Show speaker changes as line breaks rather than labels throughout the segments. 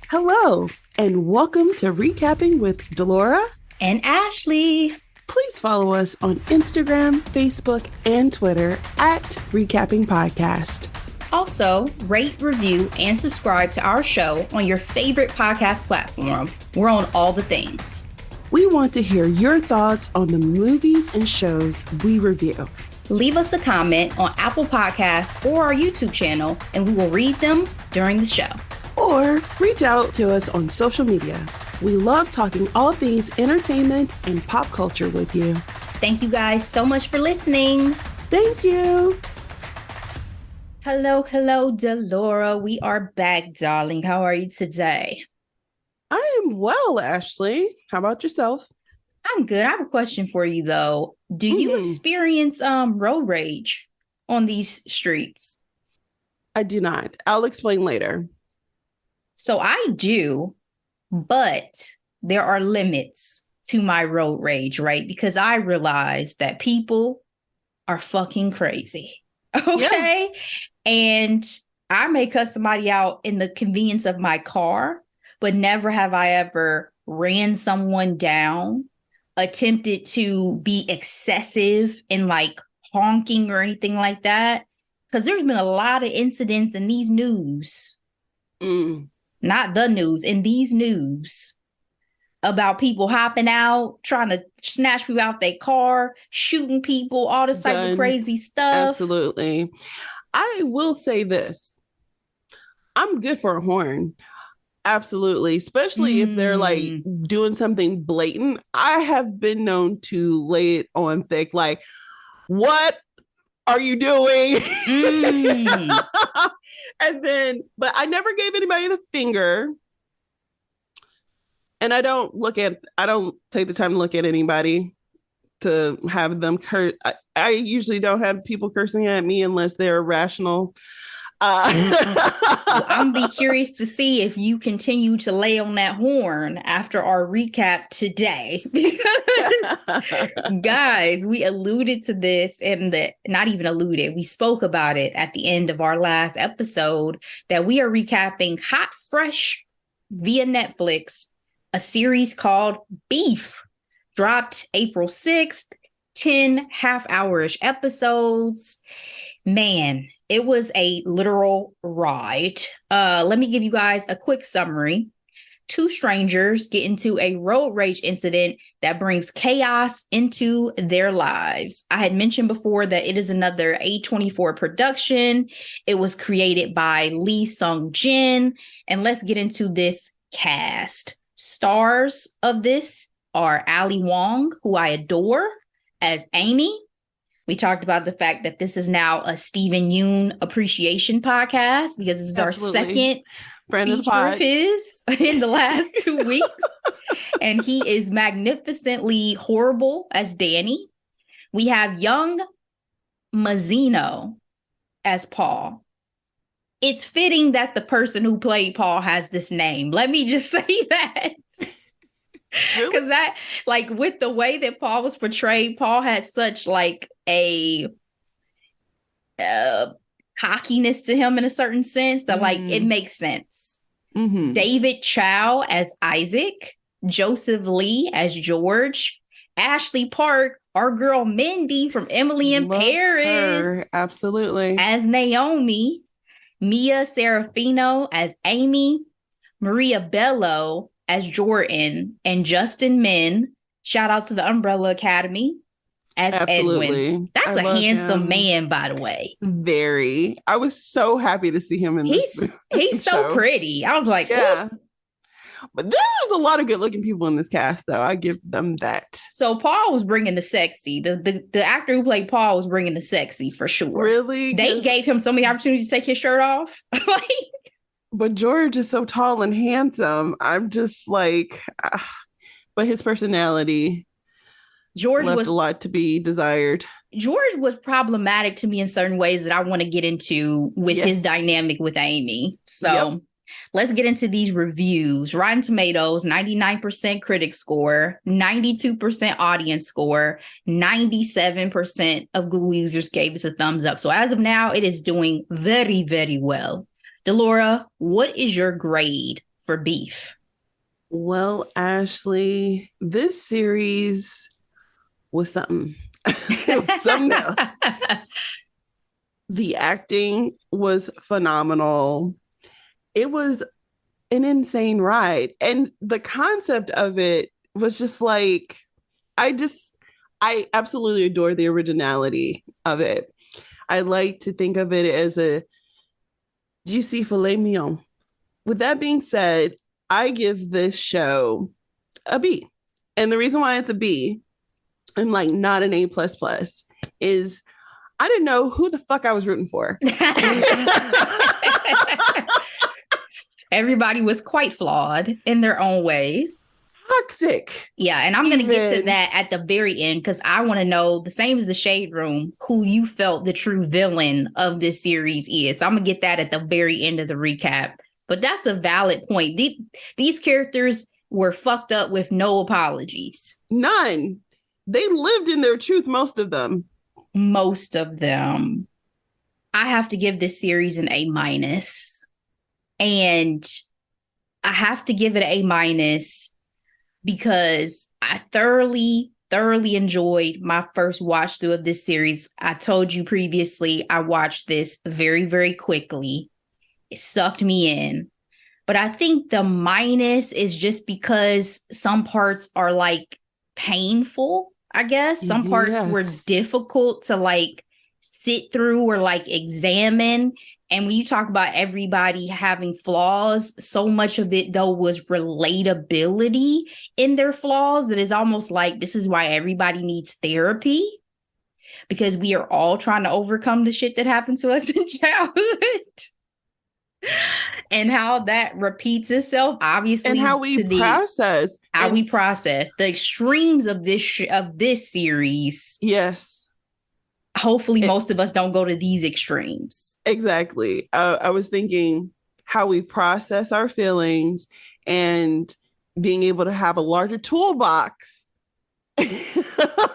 Hello, and welcome to Recapping with Delora
and Ashley.
Please follow us on Instagram, Facebook, and Twitter at Recapping Podcast.
Also, rate, review, and subscribe to our show on your favorite podcast platform. We're on all the things.
We want to hear your thoughts on the movies and shows we review.
Leave us a comment on Apple Podcasts or our YouTube channel, and we will read them during the show.
Or reach out to us on social media. We love talking all things entertainment and pop culture with you.
Thank you guys so much for listening.
Thank you.
Hello, Delora. We are back, darling. How are you today?
I am well, Ashley. How about yourself?
I'm good. I have a question for you, though. Do you experience road rage on these streets?
I do not. I'll explain later.
So I do, but there are limits to my road rage, right? Because I realize that people are fucking crazy. Okay. Yeah. And I may cut somebody out in the convenience of my car, but never have I ever ran someone down, attempted to be excessive in like honking or anything like that. Because there's been a lot of incidents in these news. Not the news, in these news about people hopping out, trying to snatch people out their car, shooting people, all this type of crazy stuff.
Absolutely. I will say this. I'm good for a horn. Absolutely. Especially if they're like doing something blatant. I have been known to lay it on thick, like, what are you doing? And then, but I never gave anybody the finger. And I don't take the time to look at anybody to have them curse. I usually don't have people cursing at me unless they're irrational.
I'm be curious to see if you continue to lay on that horn after our recap today. Because, guys, we alluded to this not even alluded, we spoke about it at the end of our last episode that we are recapping hot, fresh via Netflix, a series called Beef, dropped April 6th, 10 half-hour-ish episodes. Man, it was a literal ride. Let me give you guys a quick summary. Two strangers get into a road rage incident that brings chaos into their lives. I had mentioned before that it is another A24 production. It was created by Lee Sung-jin. And let's get into this cast. Stars of this are Ali Wong, who I adore, as Amy. We talked about the fact that this is now a Stephen Yeun appreciation podcast because this is our second feature of his in the last 2 weeks. And he is magnificently horrible as Danny. We have Young Mazzino as Paul. It's fitting that the person who played Paul has this name. Let me just say that. Because that, like, with the way that Paul was portrayed, Paul has such like a cockiness to him in a certain sense that like it makes sense. David Chow as Isaac, Joseph Lee as George, Ashley Park, our girl Mindy from Emily in Paris,
her. Absolutely,
as Naomi, Mia Serafino as Amy, Maria Bello as Jordan, and Justin Min, shout out to the Umbrella Academy, as Edwin. That's a handsome man, by the way.
Very. I was so happy to see him in this.
He's so pretty. I was like,
yeah. Ooh. But there's a lot of good looking people in this cast, though. I give them that.
So Paul was bringing the sexy. The actor who played Paul was bringing the sexy for sure.
Really?
They gave him so many opportunities to take his shirt off.
But George is so tall and handsome. I'm just like, but his personality left a lot to be desired.
George was problematic to me in certain ways that I want to get into with his dynamic with Amy. So let's get into these reviews. Rotten Tomatoes, 99% critic score, 92% audience score, 97% of Google users gave us a thumbs up. So as of now, it is doing very, very well. Delora, what is your grade for beef?
Well, Ashley, this series was something. It was something else. The acting was phenomenal. It was an insane ride. And the concept of it was just like, I absolutely adore the originality of it. I like to think of it as a juicy filet mignon. With that being said, I give this show a B. And the reason why it's a B and like not an A plus plus is I didn't know who the fuck I was rooting for.
Everybody was quite flawed in their own ways.
Toxic.
Yeah, and I'm going to get to that at the very end because I want to know, the same as the Shade Room, who you felt the true villain of this series is. So I'm going to get that at the very end of the recap. But that's a valid point. These characters were fucked up with no apologies.
None. They lived in their truth, most of them.
Most of them. I have to give this series an A minus. And I have to give it an A minus because I thoroughly enjoyed my first watch through of this series. I told you previously, I watched this very, very quickly. It sucked me in. But I think the minus is just because some parts are like painful, I guess. Some parts were difficult to like sit through or like examine. And when you talk about everybody having flaws, so much of it, though, was relatability in their flaws that is almost like this is why everybody needs therapy, because we are all trying to overcome the shit that happened to us in childhood and how that repeats itself, obviously. And
how we process.
How we process the extremes of this series.
Yes.
Hopefully most of us don't go to these extremes.
Exactly. I was thinking how we process our feelings and being able to have a larger toolbox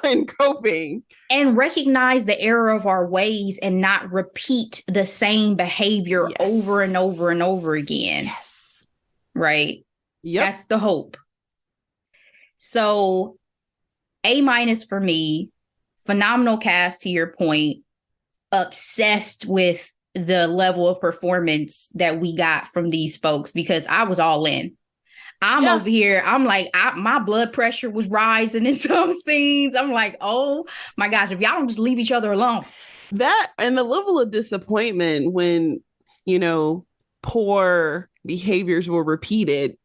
in coping.
And recognize the error of our ways and not repeat the same behavior over and over and over again.
Yes.
Right?
Yep.
That's the hope. So A minus for me. Phenomenal cast, to your point. Obsessed with the level of performance that we got from these folks because I was all in. I'm over here. I'm like, my blood pressure was rising in some scenes. I'm like, oh my gosh, if y'all don't just leave each other alone.
That and the level of disappointment when, poor behaviors were repeated.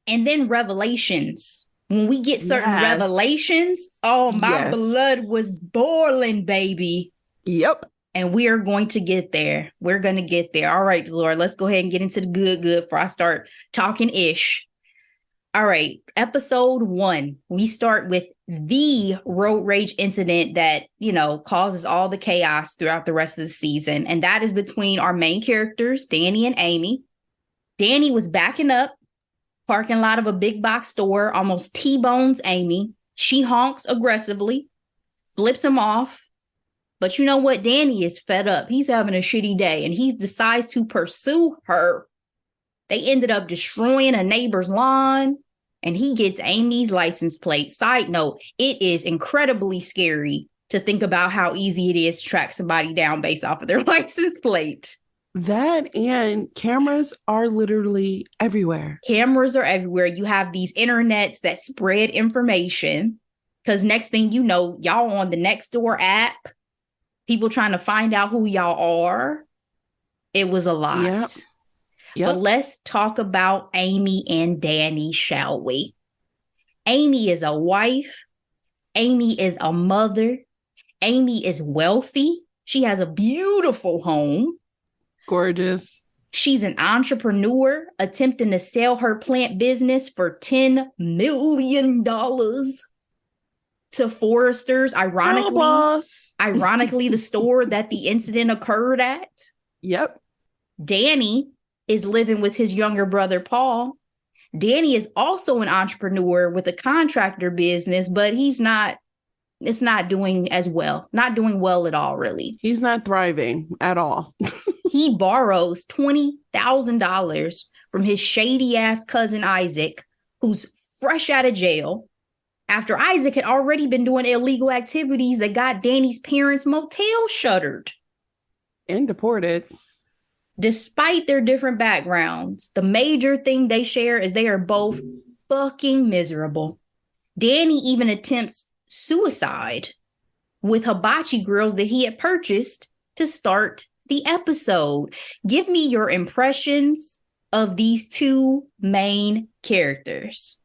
And then revelations. When we get certain revelations, oh, my blood was boiling, baby.
Yep.
And we are going to get there. We're going to get there. All right, Delora, let's go ahead and get into the good before I start talking ish. All right, episode 1. We start with the road rage incident that, causes all the chaos throughout the rest of the season. And that is between our main characters, Danny and Amy. Danny was backing up. Parking lot of a big box store, almost T-bones Amy. She honks aggressively, flips him off. But you know what? Danny is fed up. He's having a shitty day and he decides to pursue her. They ended up destroying a neighbor's lawn and he gets Amy's license plate. Side note, it is incredibly scary to think about how easy it is to track somebody down based off of their license plate.
That and cameras are literally everywhere.
Cameras are everywhere. You have these internets that spread information because next thing you know, y'all on the Nextdoor app, people trying to find out who y'all are. It was a lot.
Yep.
But let's talk about Amy and Danny, shall we? Amy is a wife. Amy is a mother. Amy is wealthy. She has a beautiful home.
Gorgeous.
She's an entrepreneur attempting to sell her plant business for $10 million to Foresters. Ironically, the store that the incident occurred at.
Yep.
Danny is living with his younger brother, Paul. Danny is also an entrepreneur with a contractor business, but it's not doing as well. Not doing well at all, really.
He's not thriving at all.
He borrows $20,000 from his shady ass cousin Isaac, who's fresh out of jail, after Isaac had already been doing illegal activities that got Danny's parents' motel shuttered.
And deported.
Despite their different backgrounds, the major thing they share is they are both fucking miserable. Danny even attempts suicide with hibachi grills that he had purchased to start the episode. Give me your impressions of these two main characters.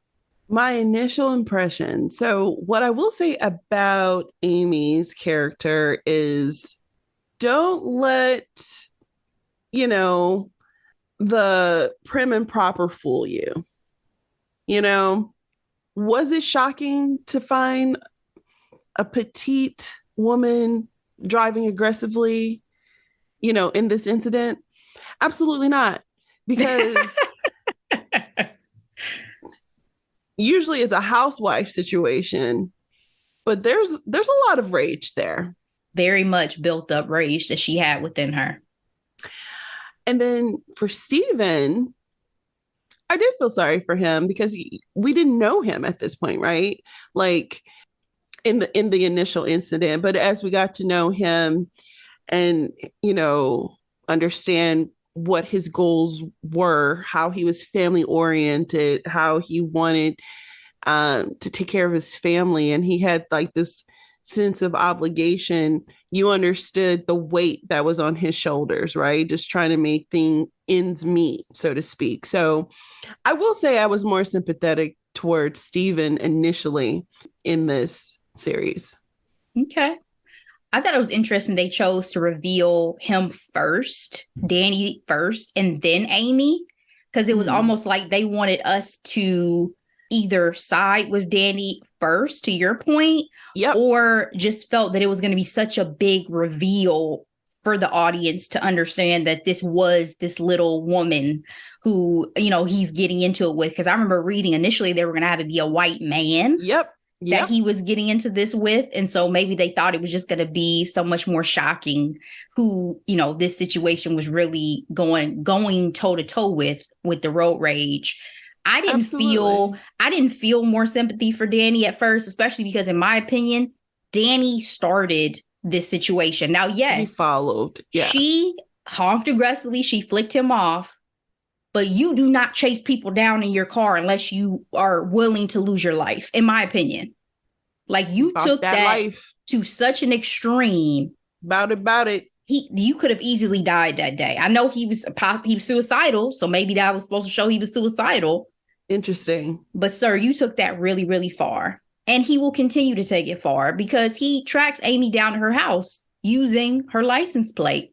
My initial impression. So, what I will say about Amy's character is don't let, the prim and proper fool you. Was it shocking to find a petite woman driving aggressively, in this incident? Absolutely not. Because usually it's a housewife situation, but there's a lot of rage there.
Very much built up rage that she had within her.
And then for Steven, I did feel sorry for him because we didn't know him at this point, right? Like in the initial incident, but as we got to know him and, understand what his goals were, how he was family oriented, how he wanted to take care of his family, and he had like this sense of obligation, you understood the weight that was on his shoulders, right? Just trying to make ends meet, so to speak. So I will say I was more sympathetic towards Steven initially in this series.
Okay. I thought it was interesting they chose to reveal him first, Danny first, and then Amy, because it was almost like they wanted us to either side with Danny first, to your point, or just felt that it was going to be such a big reveal for the audience to understand that this was this little woman who, he's getting into it with. Because I remember reading initially they were going to have it be a white man. That he was getting into this with. And so maybe they thought it was just going to be so much more shocking who, this situation was really going toe to toe with the road rage. I didn't feel more sympathy for Danny at first, especially because in my opinion, Danny started this situation. Now, yes,
he followed. Yeah.
She honked aggressively. She flicked him off. But you do not chase people down in your car unless you are willing to lose your life, in my opinion. Like, you took that life to such an extreme.
About it.
You could have easily died that day. I know he was suicidal, so maybe that was supposed to show he was suicidal.
Interesting.
But sir, you took that really, really far. And he will continue to take it far because he tracks Amy down to her house using her license plate.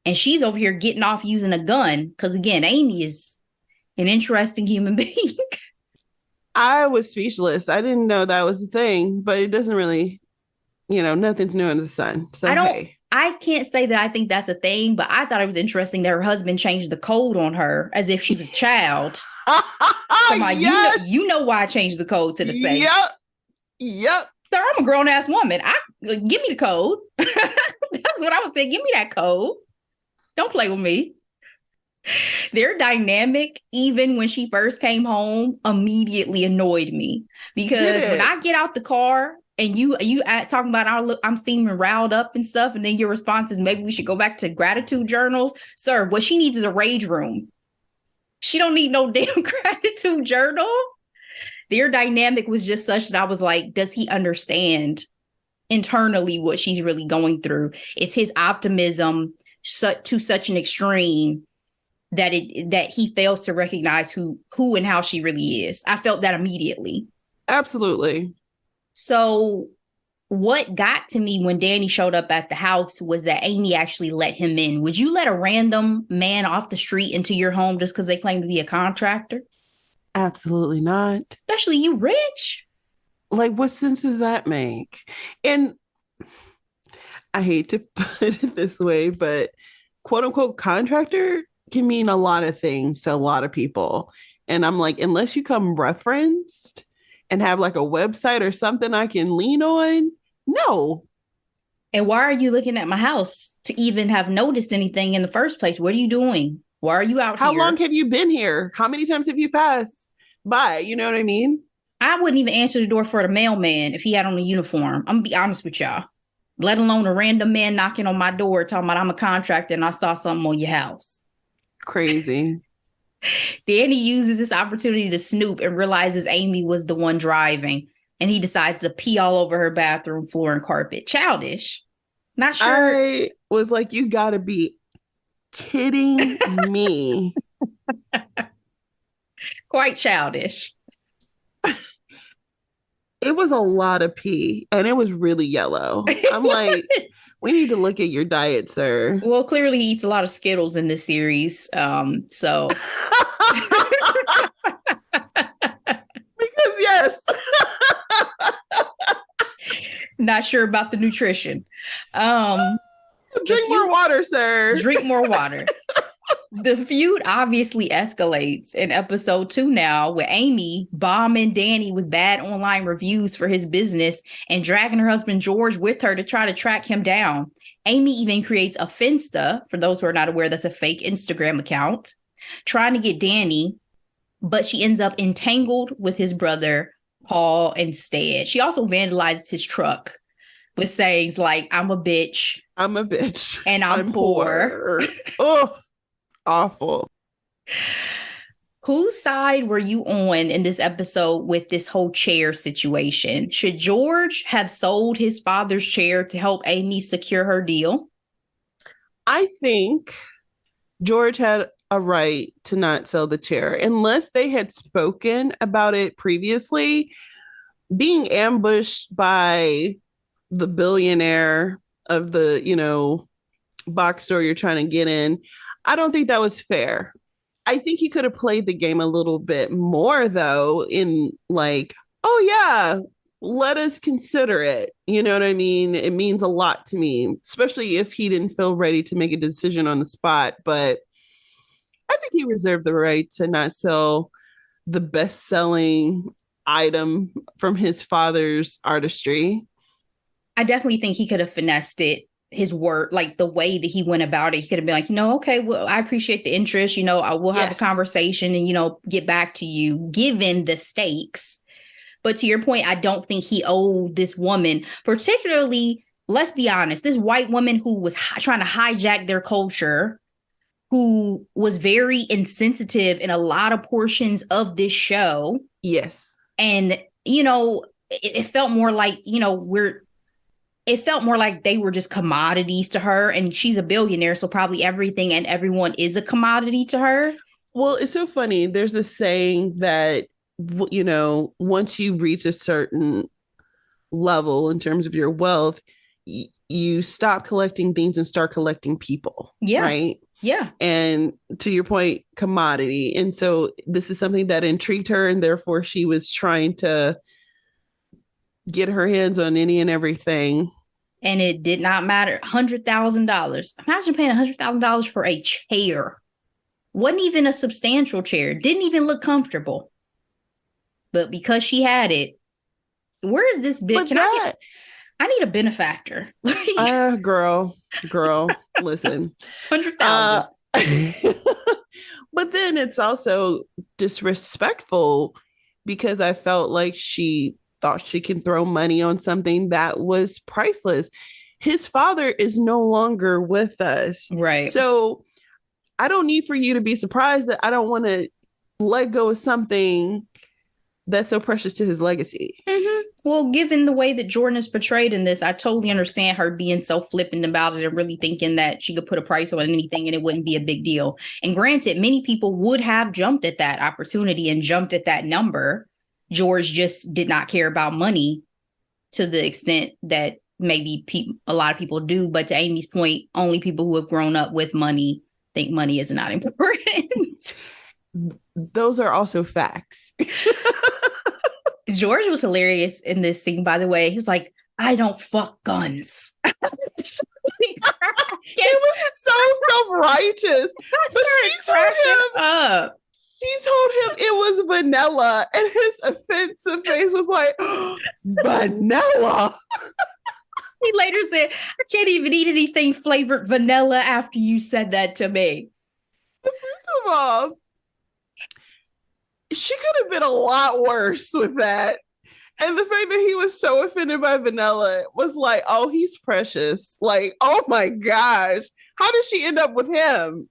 And she's over here getting off using a gun because, again, Amy is an interesting human being.
I was speechless. I didn't know that was a thing, but it doesn't really, nothing's new under the sun. So
I can't say that I think that's a thing, but I thought it was interesting that her husband changed the code on her as if she was a child.
Yes.
You know why I changed the code to the safe.
Yep.
Sir, I'm a grown-ass woman. Give me the code. That's what I would say. Give me that code. Don't play with me. Their dynamic, even when she first came home, immediately annoyed me. Because when I get out the car and you talking about I'm seeming riled up and stuff, and then your response is maybe we should go back to gratitude journals. Sir, what she needs is a rage room. She don't need no damn gratitude journal. Their dynamic was just such that I was like, does he understand internally what she's really going through? Is his optimism to such an extreme that he fails to recognize who and how she really is? I felt that immediately.
Absolutely.
So what got to me when Danny showed up at the house was that Amy actually let him in. Would you let a random man off the street into your home just because they claim to be a contractor?
Absolutely not.
Especially you rich.
Like, what sense does that make? And I hate to put it this way, but quote unquote contractor can mean a lot of things to a lot of people. And I'm like, unless you come referenced and have like a website or something I can lean on, no.
And why are you looking at my house to even have noticed anything in the first place? What are you doing? Why are you out
How
here?
long have you been here? How many times have you passed by? You know what I mean?
I wouldn't even answer the door for the mailman if he had on a uniform. I'm gonna be honest with y'all. Let alone a random man knocking on my door talking about I'm a contractor and I saw something on your house.
Crazy.
Danny uses this opportunity to snoop and realizes Amy was the one driving. And he decides to pee all over her bathroom floor and carpet. Childish. Not sure.
I was like, you gotta be kidding me.
Quite childish.
It was a lot of pee and it was really yellow. I'm like, we need to look at your diet, sir.
Well, clearly he eats a lot of Skittles in this series. So
because yes.
not sure about the nutrition.
Drink more water, sir.
Drink more water. The feud obviously escalates in episode 2 now, with Amy bombing Danny with bad online reviews for his business and dragging her husband George with her to try to track him down. Amy even creates a Finsta, for those who are not aware, that's a fake Instagram account, trying to get Danny, but she ends up entangled with his brother, Paul, instead. She also vandalizes his truck with sayings like, I'm a bitch.
I'm a bitch.
And I'm poor.
Oh, awful.
Whose side were you on in this episode with this whole chair situation? Should George have sold his father's chair to help Amy secure her deal?
I think George had a right to not sell the chair unless they had spoken about it previously. Being ambushed by the billionaire of the, box store you're trying to get in, I don't think that was fair. I think he could have played the game a little bit more, though, in like, oh, yeah, let us consider it. You know what I mean? It means a lot to me, especially if he didn't feel ready to make a decision on the spot. But I think he reserved the right to not sell the best-selling item from his father's artistry.
I definitely think he could have finessed it, his work, like the way that he went about it. He could have been like, okay, well, I appreciate the interest. I will have a conversation and, get back to you given the stakes. But to your point, I don't think he owed this woman, particularly, let's be honest, this white woman who was trying to hijack their culture, who was very insensitive in a lot of portions of this show.
Yes.
And, it felt more like, it felt more like they were just commodities to her, and she's a billionaire, so probably everything and everyone is a commodity to her.
Well, it's so funny. There's this saying that, once you reach a certain level in terms of your wealth, you stop collecting things and start collecting people.
Yeah.
Right?
Yeah.
And to your point, commodity. And so this is something that intrigued her, and therefore she was trying to get her hands on any and everything.
And it did not matter. $100,000. Imagine paying $100,000 for a chair. Wasn't even a substantial chair. Didn't even look comfortable. But because she had it, where is this bit? I need a benefactor.
Girl, listen.
100,000.
But then it's also disrespectful because I felt like she thought she can throw money on something that was priceless. His father is no longer with us.
Right.
So I don't need for you to be surprised that I don't want to let go of something that's so precious to his legacy.
Mm-hmm. Well, given the way that Jordan is portrayed in this, I totally understand her being so flippant about it and really thinking that she could put a price on anything and it wouldn't be a big deal. And granted, many people would have jumped at that opportunity and jumped at that number. George just did not care about money to the extent that maybe a lot of people do. But to Amy's point, only people who have grown up with money think money is not important.
Those are also facts.
George was hilarious in this scene, by the way. He was like, I don't fuck guns.
It was so self-righteous. But she told him it was vanilla, and his offensive face was like, vanilla.
He later said, I can't even eat anything flavored vanilla after you said that to me.
First of all, she could have been a lot worse with that. And the fact that he was so offended by vanilla was like, oh, he's precious. Like, oh my gosh. How did she end up with him?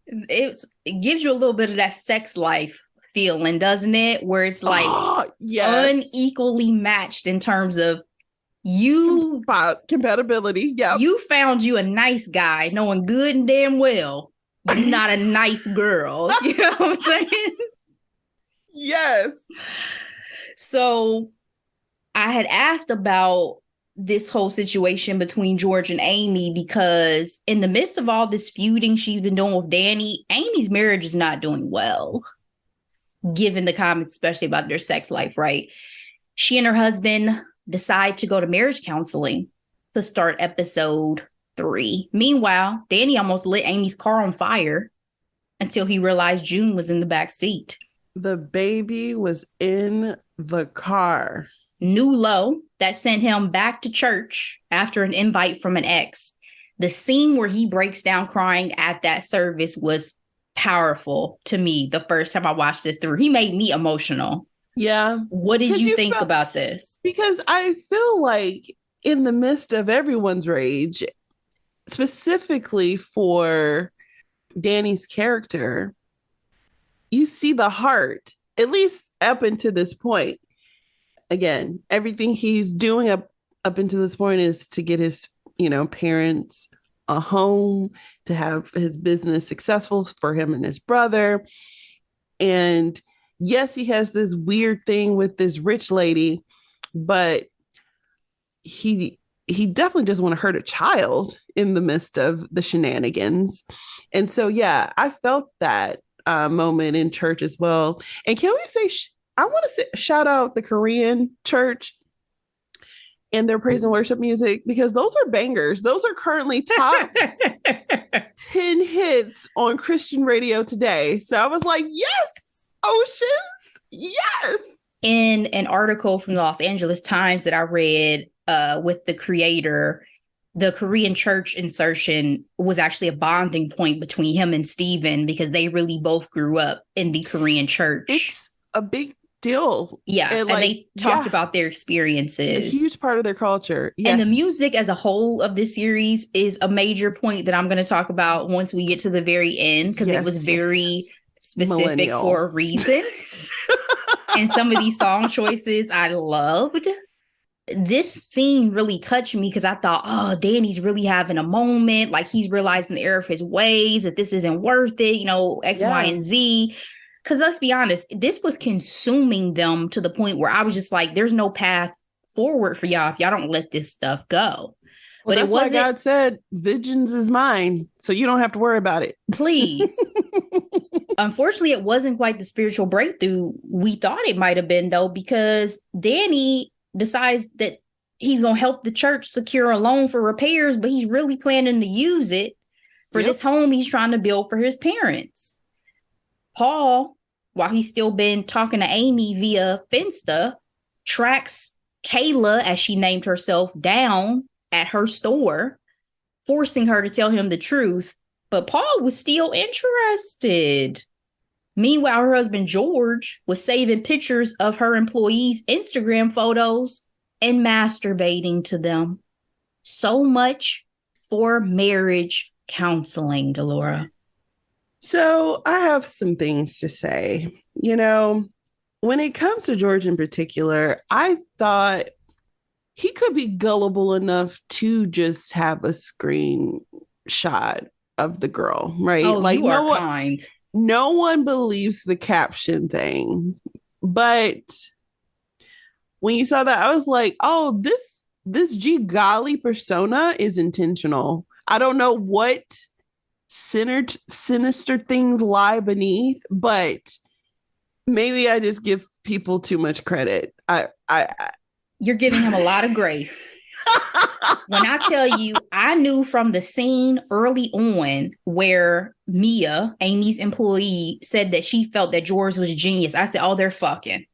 It gives you a little bit of that sex life feeling, doesn't it? Where it's like unequally matched in terms of you
compatibility. Yeah,
you found you a nice guy, knowing good and damn well you're not a nice girl. You know what I'm saying?
Yes.
So I had asked about this whole situation between George and Amy because in the midst of all this feuding she's been doing with Danny, Amy's marriage is not doing well, given the comments, especially about their sex life, right? She and her husband decide to go to marriage counseling to start episode 3. Meanwhile, Danny almost lit Amy's car on fire until he realized Yeun was in the back seat.
The baby was in the car.
New low that sent him back to church after an invite from an ex. The scene where he breaks down crying at that service was powerful to me the first time I watched this through. He made me emotional.
Yeah.
What did you think about this?
Because I feel like in the midst of everyone's rage, specifically for Danny's character, you see the heart, at least up until this point. Again, everything he's doing up until this point is to get his, parents a home, to have his business successful for him and his brother. And yes, he has this weird thing with this rich lady, but he definitely doesn't want to hurt a child in the midst of the shenanigans. And so, yeah, I felt that moment in church as well. And can we say, I want to shout out the Korean church and their praise and worship music, because those are bangers. Those are currently top 10 hits on Christian radio today. So I was like, yes, Oceans, yes.
In an article from the Los Angeles Times that I read with the creator, the Korean church insertion was actually a bonding point between him and Steven because they really both grew up in the Korean church.
It's a big deal.
Yeah. And they talked about their experiences.
A huge part of their culture. Yes.
And the music as a whole of this series is a major point that I'm going to talk about once we get to the very end, because it was very specific Millennial. For a reason. And some of these song choices I loved. This scene really touched me because I thought, oh, Danny's really having a moment. Like he's realizing the error of his ways, that this isn't worth it, X, Y, and Z. Because let's be honest, this was consuming them to the point where I was just like, there's no path forward for y'all if y'all don't let this stuff go.
Well, but that's why God said, vengeance is mine, so you don't have to worry about it.
Please. Unfortunately, it wasn't quite the spiritual breakthrough we thought it might have been, though, because Danny decides that he's going to help the church secure a loan for repairs, but he's really planning to use it for this home he's trying to build for his parents. Paul, while he's still been talking to Amy via Finsta, tracks Kayla, as she named herself, down at her store, forcing her to tell him the truth. But Paul was still interested. Meanwhile, her husband, George, was saving pictures of her employees' Instagram photos and masturbating to them. So much for marriage counseling, Delora.
So I have some things to say. When it comes to George in particular, I thought he could be gullible enough to just have a screenshot of the girl, right?
Oh, like, you are kind.
No one believes the caption thing. But when you saw that, I was like, oh, this G golly persona is intentional. I don't know what sinister things lie beneath, but maybe I just give people too much credit.
You're giving him a lot of grace. When I tell you, I knew from the scene early on where Mia, Amy's employee, said that she felt that George was a genius. I said, oh, they're fucking.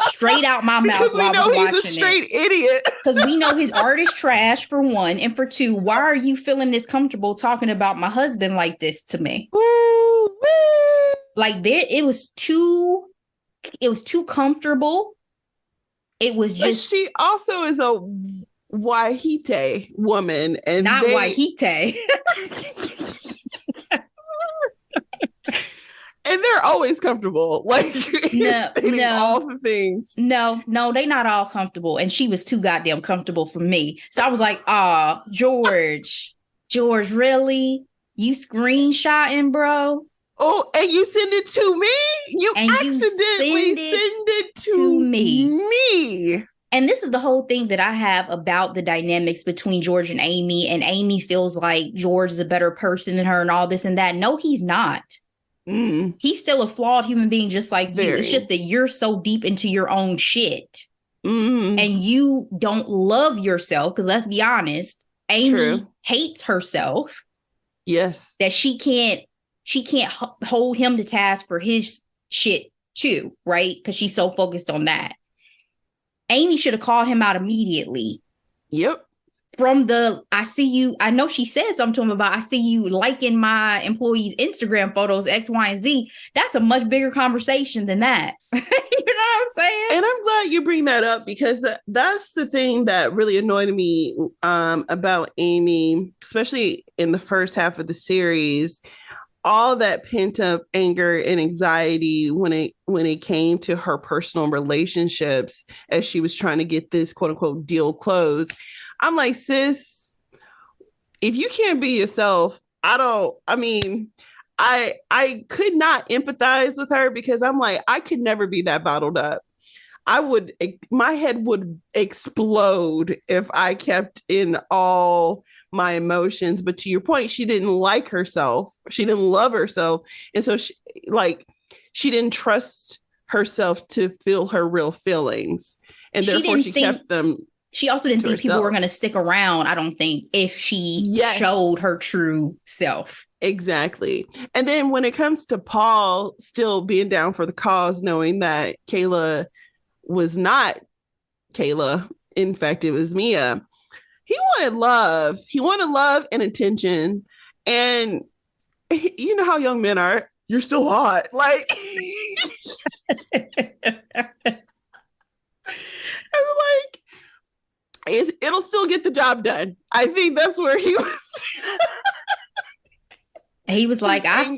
straight out my mouth
because we
while I
know
was
he's a
watching
straight idiot.
Because we know his art is trash, for one. And for two, why are you feeling this comfortable talking about my husband like this to me?
Ooh-wee.
Like it was too comfortable. It was
But
just
she also is a Wahite woman, and
not Wahite.
And they're always comfortable. Like,
no,
all the things.
No, they not all comfortable. And she was too goddamn comfortable for me. So I was like, George, really? You screenshotting, bro?
Oh, and you send it to me? You
and
accidentally send it to me.
And this is the whole thing that I have about the dynamics between George and Amy feels like George is a better person than her and all this and that. No, he's not. He's still a flawed human being just like you. It's just that you're so deep into your own shit and you don't love yourself. Because let's be honest, Amy hates herself.
Yes.
That she can't hold him to task for his shit too, right? Because she's so focused on that. Amy should have called him out immediately.
Yep.
From I see you, I know she said something to him about, I see you liking my employees' Instagram photos, X, Y, and Z. That's a much bigger conversation than that. You know what I'm saying?
And I'm glad you bring that up because that's the thing that really annoyed me about Amy, especially in the first half of the series. All that pent up anger and anxiety when it came to her personal relationships as she was trying to get this quote unquote deal closed. I'm like, sis, if you can't be yourself, I could not empathize with her because I'm like, I could never be that bottled up. My head would explode if I kept in all my emotions. But to your point, she didn't like herself. She didn't love herself. And so she didn't trust herself to feel her real feelings. And therefore she kept them.
She also didn't think people were going to stick around, I don't think, if she showed her true self.
Exactly. And then when it comes to Paul still being down for the cause, knowing that Kayla was not Kayla, in fact, it was Mia. He wanted love. He wanted love and attention. And you know how young men are. You're still hot. Like, I'm like, it'll still get the job done. I think that's where he was.
He was like, I've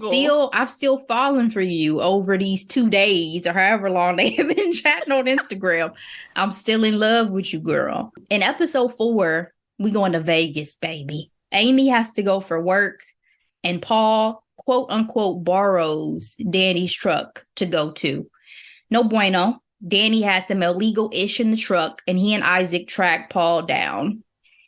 still fallen for you over these 2 days or however long they have been chatting on Instagram. I'm still in love with you, girl. In episode 4, we going to Vegas, baby. Amy has to go for work and Paul, quote unquote, borrows Danny's truck to go to. No bueno. Danny has some illegal ish in the truck and he and Isaac track Paul down.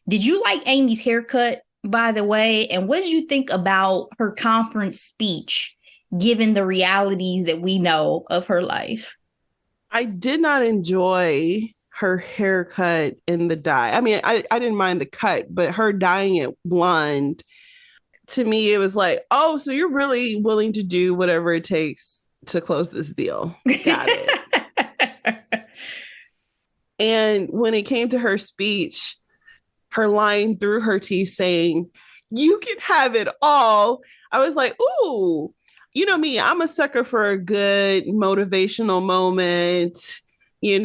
Did you like Amy's haircut, by the way? And what did you think about her conference speech, given the realities that we know of her life?
I did not enjoy her haircut and the dye. I mean, I didn't mind the cut, but her dyeing it blonde, to me, it was like, oh, so you're really willing to do whatever it takes to close this deal. Got it. And when it came to her speech, her line through her teeth saying, you can have it all. I was like, ooh, you know me, I'm a sucker for a good motivational moment, any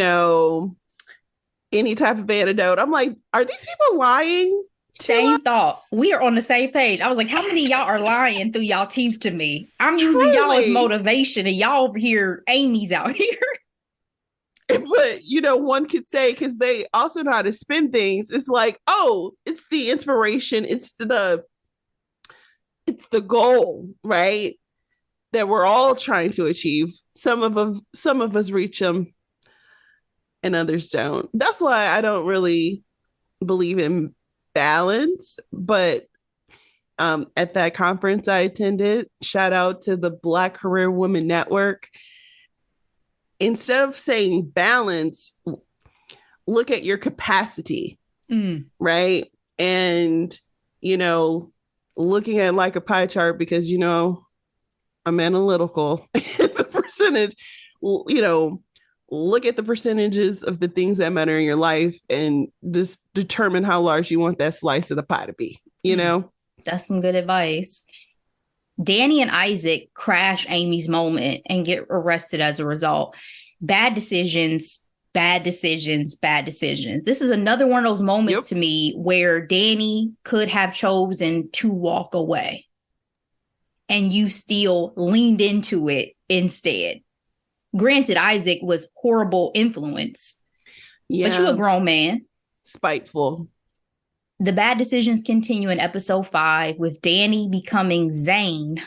type of antidote. I'm like, are these people lying?
Same thought. We are on the same page. I was like, how many of y'all are lying through y'all teeth to me? I'm using y'all as motivation and y'all over here, Amy's out here.
But, one could say, because they also know how to spin things, it's like, oh, it's the inspiration. It's the goal, right? That we're all trying to achieve. Some of us reach them and others don't. That's why I don't really believe in balance. But at that conference I attended, shout out to the Black Career Women Network. Instead of saying balance, look at your capacity, right? And, looking at like a pie chart because, I'm analytical. The percentage, look at the percentages of the things that matter in your life and just determine how large you want that slice of the pie to be, you know?
That's some good advice. Danny and Isaac crash Amy's moment and get arrested as a result. Bad decisions, bad decisions, bad decisions. This is another one of those moments to me where Danny could have chosen to walk away and you still leaned into it instead. Granted, Isaac was horrible influence, but you a grown man.
Spiteful.
The bad decisions continue in episode 5 with Danny becoming Zane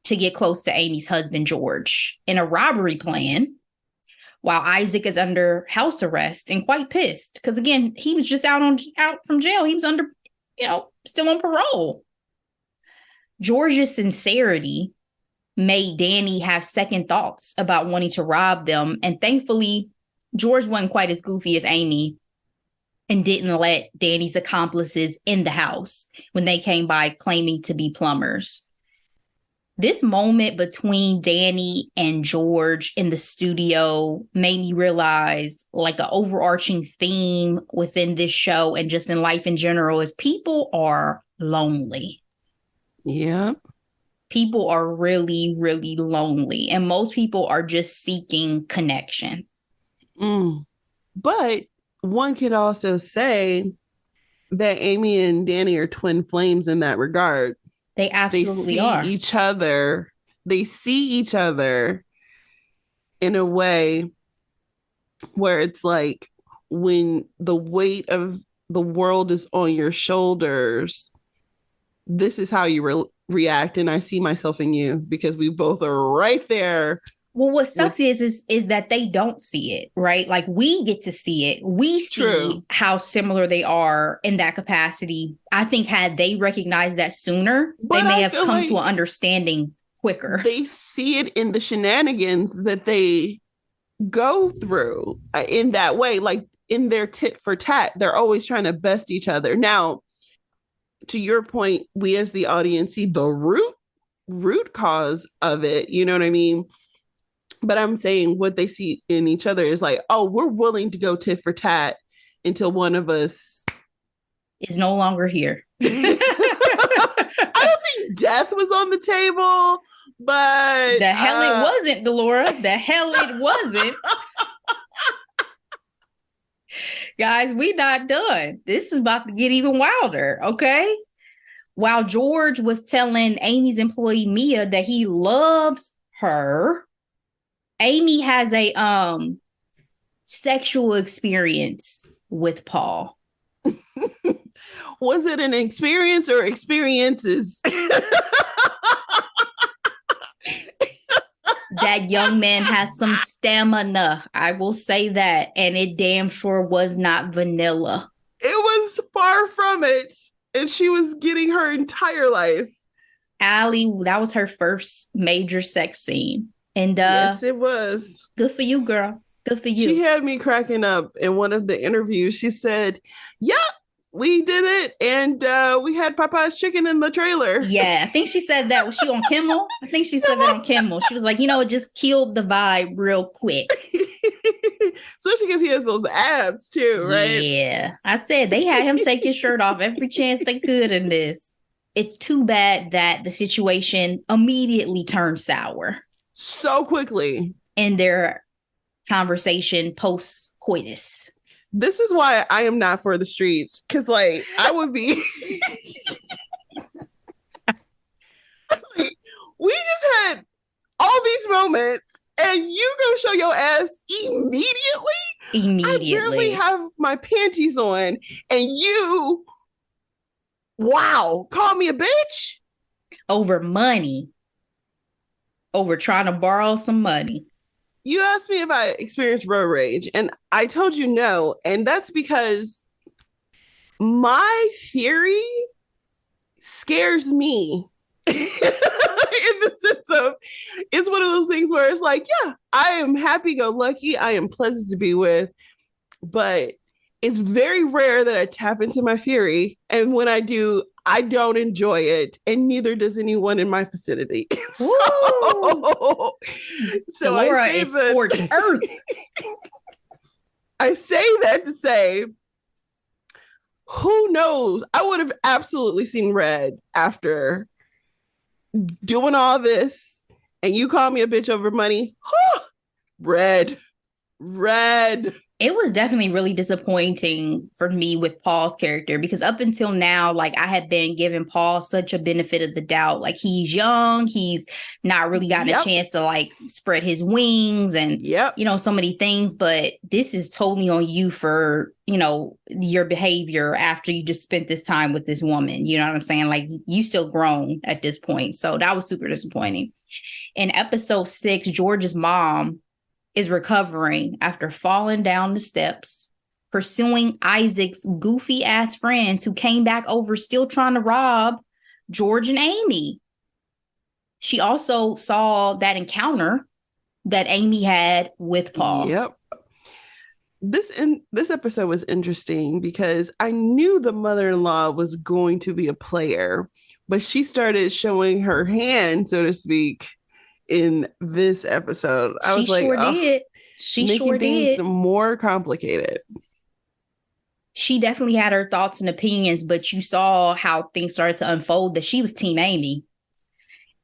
to get close to Amy's husband, George, in a robbery plan, while Isaac is under house arrest and quite pissed. Because again, he was just out from jail. He was under, still on parole. George's sincerity made Danny have second thoughts about wanting to rob them. And thankfully, George wasn't quite as goofy as Amy and didn't let Danny's accomplices in the house when they came by claiming to be plumbers. This moment between Danny and George in the studio made me realize like an overarching theme within this show and just in life in general is people are lonely.
Yeah.
People are really, really lonely. And most people are just seeking connection.
But one could also say that Amy and Danny are twin flames in that regard.
They absolutely are.
They see each other in a way where it's like when the weight of the world is on your shoulders, this is how you react. And I see myself in you because we both are right there.
Well, what sucks is that they don't see it, right? Like we get to see it. We see how similar they are in that capacity. I think had they recognized that sooner, they may have come to an understanding quicker.
They see it in the shenanigans that they go through in that way, like in their tit for tat. They're always trying to best each other. Now, to your point, we as the audience see the root cause of it. You know what I mean? But I'm saying what they see in each other is like, oh, we're willing to go tit for tat until one of us
is no longer here.
I don't think death was on the table, but
the hell it wasn't, Delora. The hell it wasn't. Guys, we not done. This is about to get even wilder, okay? While George was telling Amy's employee Mia that he loves her, Amy has a sexual experience with Paul.
Was it an experience or experiences?
That young man has some stamina. I will say that. And it damn sure was not vanilla.
It was far from it. And she was getting her entire life.
Allie, that was her first major sex scene. And
yes, it was.
Good for you, girl. Good for you.
She had me cracking up in one of the interviews. She said, "Yep, we did it, and we had Popeye's chicken in the trailer."
Yeah, I think she said that. Was she on Kimmel? I think she said that on Kimmel. She was like, it just killed the vibe real quick.
Especially because he has those abs too, right?
Yeah. I said they had him take his shirt off every chance they could in this. It's too bad that the situation immediately turned sour.
So quickly.
In their conversation post-coitus.
This is why I am not for the streets. Because, I would be... we just had all these moments, and you gonna show your ass immediately?
Immediately.
I barely have my panties on, and you... Wow, call me a bitch?
Over money. Over trying to borrow some money.
You asked me if I experienced road rage, and I told you no. And that's because my theory scares me in the sense of it's one of those things where it's like, yeah, I am happy-go-lucky. I am pleasant to be with, but it's very rare that I tap into my fury. And when I do, I don't enjoy it, and neither does anyone in my vicinity. so,
Delora is scorched earth.
I say that to say, who knows? I would have absolutely seen red after doing all this, and you call me a bitch over money. Red.
It was definitely really disappointing for me with Paul's character, because up until now, like, I had been giving Paul such a benefit of the doubt. Like, he's young, he's not really gotten a chance to like spread his wings and, you know, so many things. But this is totally on you for, you know, your behavior after you just spent this time with this woman. You know what I'm saying? Like, you still grown at this point. So that was super disappointing. In episode 6, George's mom is recovering after falling down the steps, pursuing Isaac's goofy ass friends who came back over still trying to rob George and Amy. She also saw that encounter that Amy had with Paul.
Yep. This episode was interesting because I knew the mother-in-law was going to be a player, but she started showing her hand, so to speak, in this episode. I was like,
did. She
making
sure
things
did.
more complicated.
She definitely had her thoughts and opinions, but you saw how things started to unfold, that she was Team Amy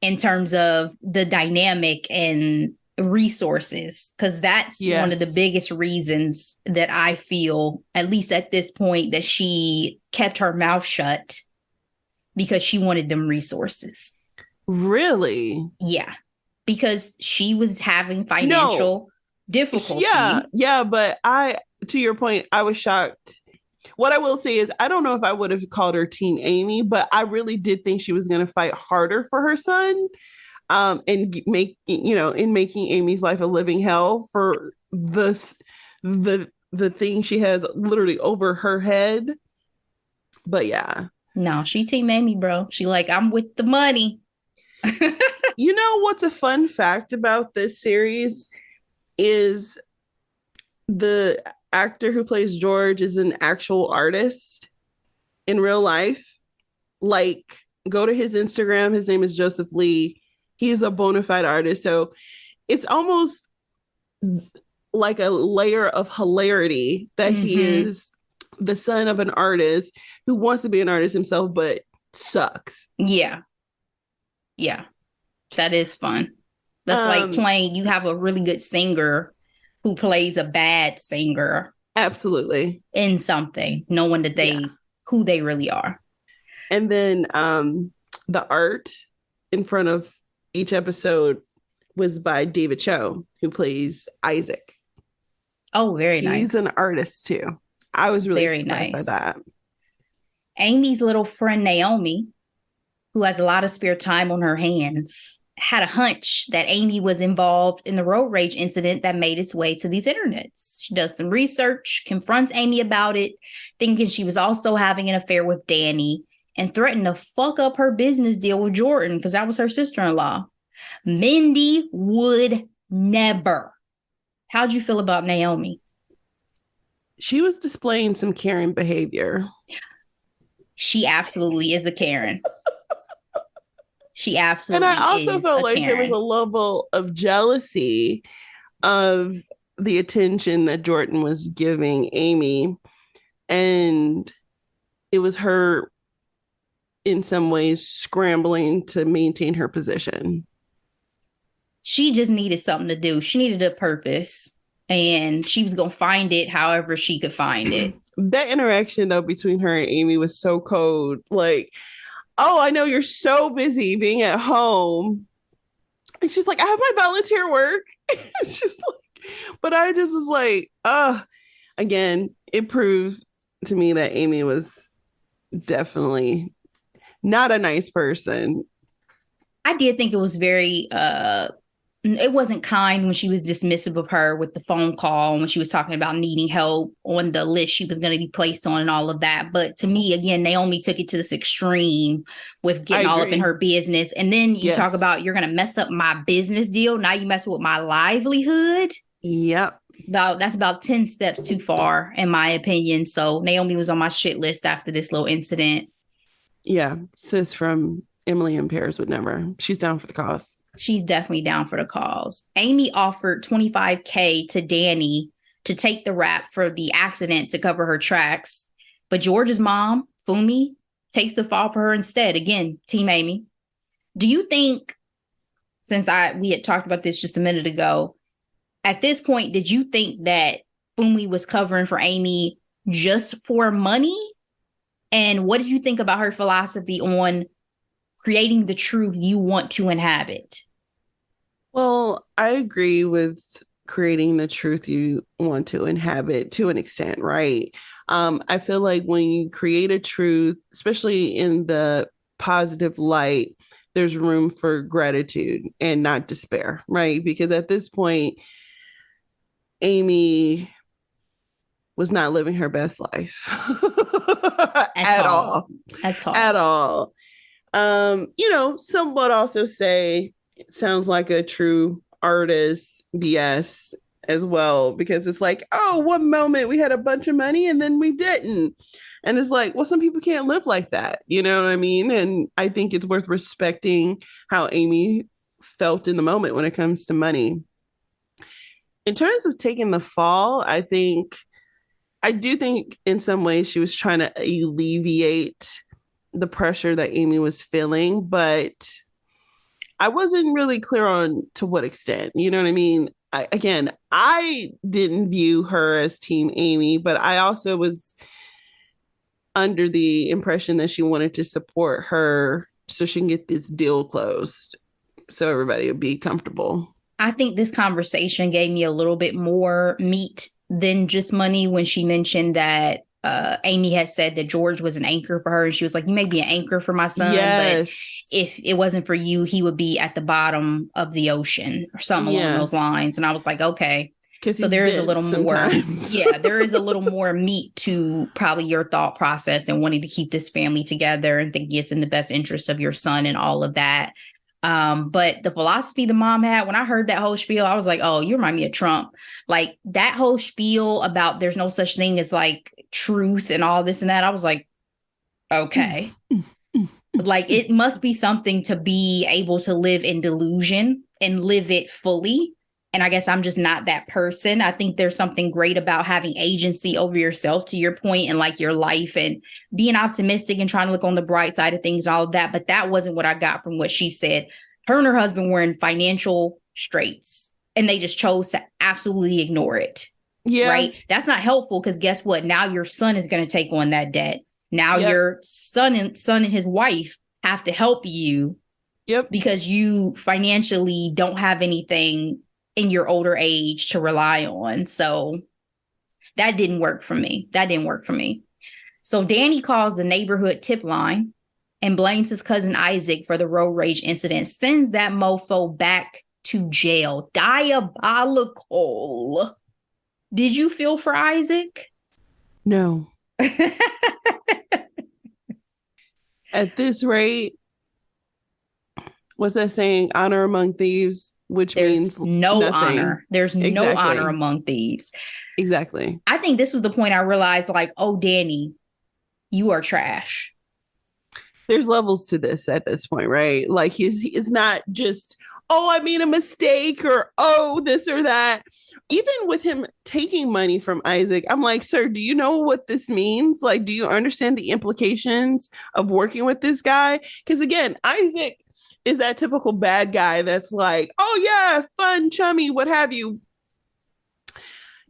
in terms of the dynamic and resources, because that's one of the biggest reasons that I feel, at least at this point, that she kept her mouth shut, because she wanted them resources.
Really?
Yeah. Because she was having financial difficulty.
Yeah, but to your point, I was shocked. What I will say is, I don't know if I would have called her Team Amy, but I really did think she was going to fight harder for her son, and making Amy's life a living hell for the thing she has literally over her head. But yeah.
No, she Team Amy, bro. She like, I'm with the money.
You know what's a fun fact about this series is the actor who plays George is an actual artist in real life. Like, go to his Instagram. His name is Joseph Lee. He's a bona fide artist. So it's almost like a layer of hilarity that he is the son of an artist who wants to be an artist himself, but sucks.
Yeah. That is fun. That's like playing, you have a really good singer who plays a bad singer.
Absolutely.
In something, knowing that who they really are.
And then the art in front of each episode was by David Cho, who plays Isaac.
Oh, very nice.
He's an artist too. I was really surprised by that.
Amy's little friend Naomi, who has a lot of spare time on her hands, had a hunch that Amy was involved in the road rage incident that made its way to these internets. She does some research, confronts Amy about it, thinking she was also having an affair with Danny, and threatened to fuck up her business deal with Jordan, because that was her sister-in-law. Mindy would never. How'd you feel about Naomi?
She was displaying some Karen behavior.
She absolutely is a Karen. She absolutely is.
And I also felt like
Karen.
there was a level of jealousy of the attention that Jordan was giving Amy. And it was her, in some ways, scrambling to maintain her position.
She just needed something to do. She needed a purpose. And she was going to find it however she could find it.
That interaction, though, between her and Amy was so cold. Like, oh, I know you're so busy being at home. And she's like, I have my volunteer work. It's just like, but I just was like, again, it proved to me that Amy was definitely not a nice person.
I did think it was very, it wasn't kind when she was dismissive of her with the phone call, when she was talking about needing help on the list she was going to be placed on and all of that. But to me, again, Naomi took it to this extreme with getting all up in her business. And then you talk about, you're going to mess up my business deal. Now you mess with my livelihood.
Yep.
That's about 10 steps too far, in my opinion. So Naomi was on my shit list after this little incident.
Yeah, sis from Emily in Paris would never. She's down for the cause.
She's definitely down for the cause. Amy offered 25K to Danny to take the rap for the accident to cover her tracks. But George's mom, Fumi, takes the fall for her instead. Again, Team Amy. Do you think, since we had talked about this just a minute ago, at this point, did you think that Fumi was covering for Amy just for money? And what did you think about her philosophy on creating the truth you want to inhabit?
Well, I agree with creating the truth you want to inhabit to an extent, right? I feel like when you create a truth, especially in the positive light, there's room for gratitude and not despair, right? Because at this point, Amy was not living her best life at all. At all. Some would also say it sounds like a true artist BS as well, because it's like, oh, one moment we had a bunch of money and then we didn't. And it's like, well, some people can't live like that. You know what I mean? And I think it's worth respecting how Amy felt in the moment when it comes to money. In terms of taking the fall, I do think in some ways she was trying to alleviate the pressure that Amy was feeling, but I wasn't really clear on to what extent. You know what I mean? I didn't view her as Team Amy, but I also was under the impression that she wanted to support her so she can get this deal closed so everybody would be comfortable.
I think this conversation gave me a little bit more meat than just money when she mentioned that Amy had said that George was an anchor for her. And she was like, you may be an anchor for my son, but if it wasn't for you, he would be at the bottom of the ocean or something along those lines. And I was like, okay. So there is a little sometimes. More. There is a little more meat to probably your thought process and wanting to keep this family together and thinking it's in the best interest of your son and all of that. But the philosophy the mom had, when I heard that whole spiel, I was like, oh, you remind me of Trump. Like that whole spiel about there's no such thing as like truth and all this and that. I was like, okay. Like it must be something to be able to live in delusion and live it fully. And I guess I'm just not that person. I think there's something great about having agency over yourself, to your point, and like your life and being optimistic and trying to look on the bright side of things, all of that. But that wasn't what I got from what she said. Her and her husband were in financial straits and they just chose to absolutely ignore it. Yeah. Right. That's not helpful because guess what? Now your son is going to take on that debt. Now your son and his wife have to help you. Yep. Because you financially don't have anything in your older age to rely on. So that didn't work for me. So Danny calls the neighborhood tip line and blames his cousin Isaac for the road rage incident, sends that mofo back to jail. Diabolical. Did you feel for Isaac?
No. At this rate, what's that saying? Honor among thieves. Which means
no
nothing.
Honor. There's no honor among thieves.
Exactly.
I think this was the point I realized, like, oh, Danny, you are trash.
There's levels to this at this point, right? Like it's not just, oh, I made a mistake or, oh, this or that. Even with him taking money from Isaac, I'm like, sir, do you know what this means? Like, do you understand the implications of working with this guy? Because again, Isaac is that typical bad guy that's like, oh yeah, fun, chummy, what have you.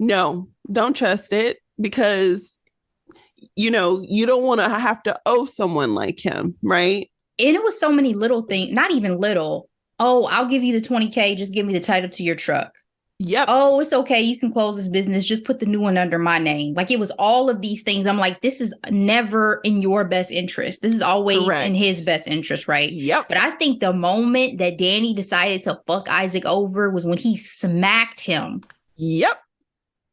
No, don't trust it because, you don't want to have to owe someone like him, right?
And it was so many little things, not even little. Oh, I'll give you the 20K, just give me the title to your truck. Yep. Oh, it's okay. You can close this business. Just put the new one under my name. Like it was all of these things. I'm like, this is never in your best interest. This is always in his best interest, right? Yep. But I think the moment that Danny decided to fuck Isaac over was when he smacked him. Yep.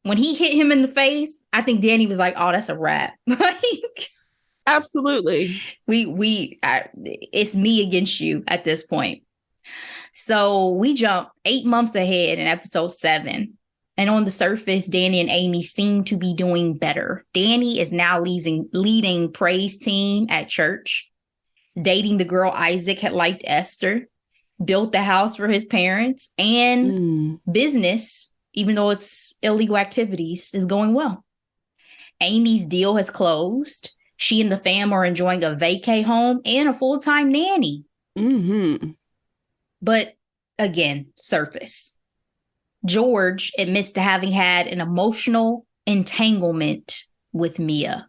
When he hit him in the face, I think Danny was like, oh, that's a wrap. Like,
absolutely.
It's me against you at this point. So we jump 8 months ahead in episode 7. And on the surface, Danny and Amy seem to be doing better. Danny is now leading praise team at church. dating the girl Isaac had liked Esther, built the house for his parents, and business, even though it's illegal activities, is going well. Amy's deal has closed. She and the fam are enjoying a vacay home and a full-time nanny. But again, surface. George admits to having had an emotional entanglement with Mia.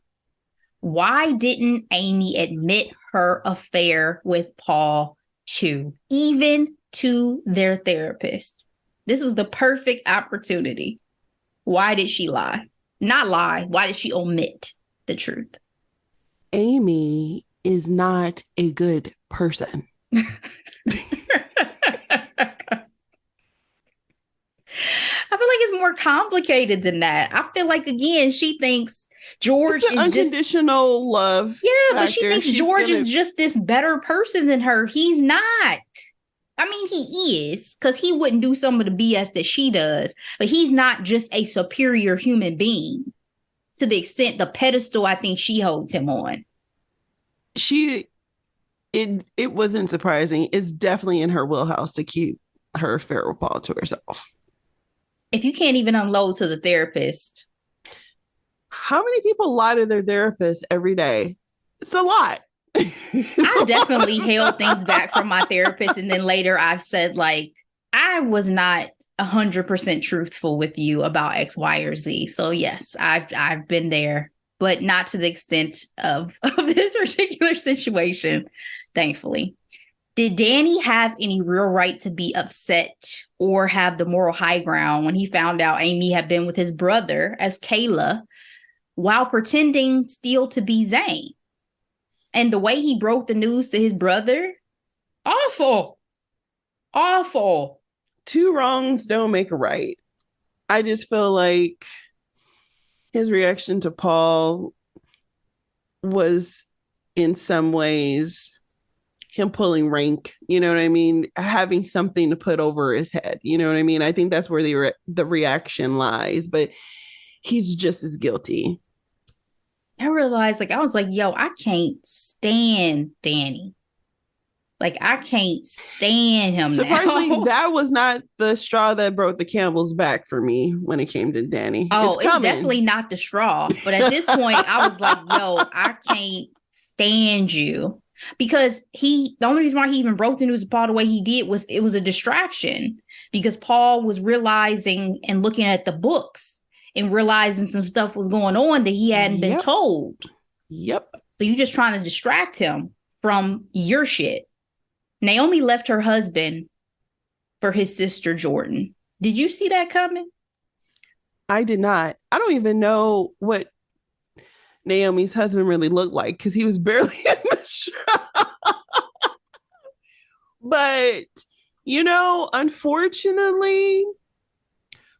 Why didn't Amy admit her affair with Paul too, even to their therapist? This was the perfect opportunity. Why did she lie? Not lie. Why did she omit the truth?
Amy is not a good person.
I feel like it's more complicated than that. I feel like, again, she thinks George is
unconditional love.
Yeah, but she thinks George is just this better person than her. He's not. I mean, he is, because he wouldn't do some of the BS that she does, but he's not just a superior human being to the extent the pedestal I think she holds him on.
It wasn't surprising. It's definitely in her wheelhouse to keep her affair with Paul to herself.
If you can't even unload to the therapist.
How many people lie to their therapist every day? It's a lot.
I've definitely held things back from my therapist. And then later I've said, like, I was not 100% truthful with you about X, Y, or Z. So yes, I've been there, but not to the extent of this particular situation, thankfully. Did Danny have any real right to be upset or have the moral high ground when he found out Amy had been with his brother as Kayla while pretending still to be Zane? And the way he broke the news to his brother, awful. Awful.
Two wrongs don't make a right. I just feel like his reaction to Paul was in some ways him pulling rank, you know what I mean? Having something to put over his head, you know what I mean? I think that's where the reaction lies, but he's just as guilty.
I realized, I was like, yo, I can't stand Danny. Like, I can't stand him.
Surprisingly, that was not the straw that broke the camel's back for me when it came to Danny.
Oh, it's definitely not the straw. But at this point, I was like, yo, I can't stand you. Because the only reason why he even broke the news to Paul the way he did was it was a distraction. Because Paul was realizing and looking at the books and realizing some stuff was going on that he hadn't been told.
Yep.
So you just trying to distract him from your shit. Naomi left her husband for his sister, Jordan. Did you see that coming?
I did not. I don't even know what Naomi's husband really looked like because he was barely in the show. But, unfortunately,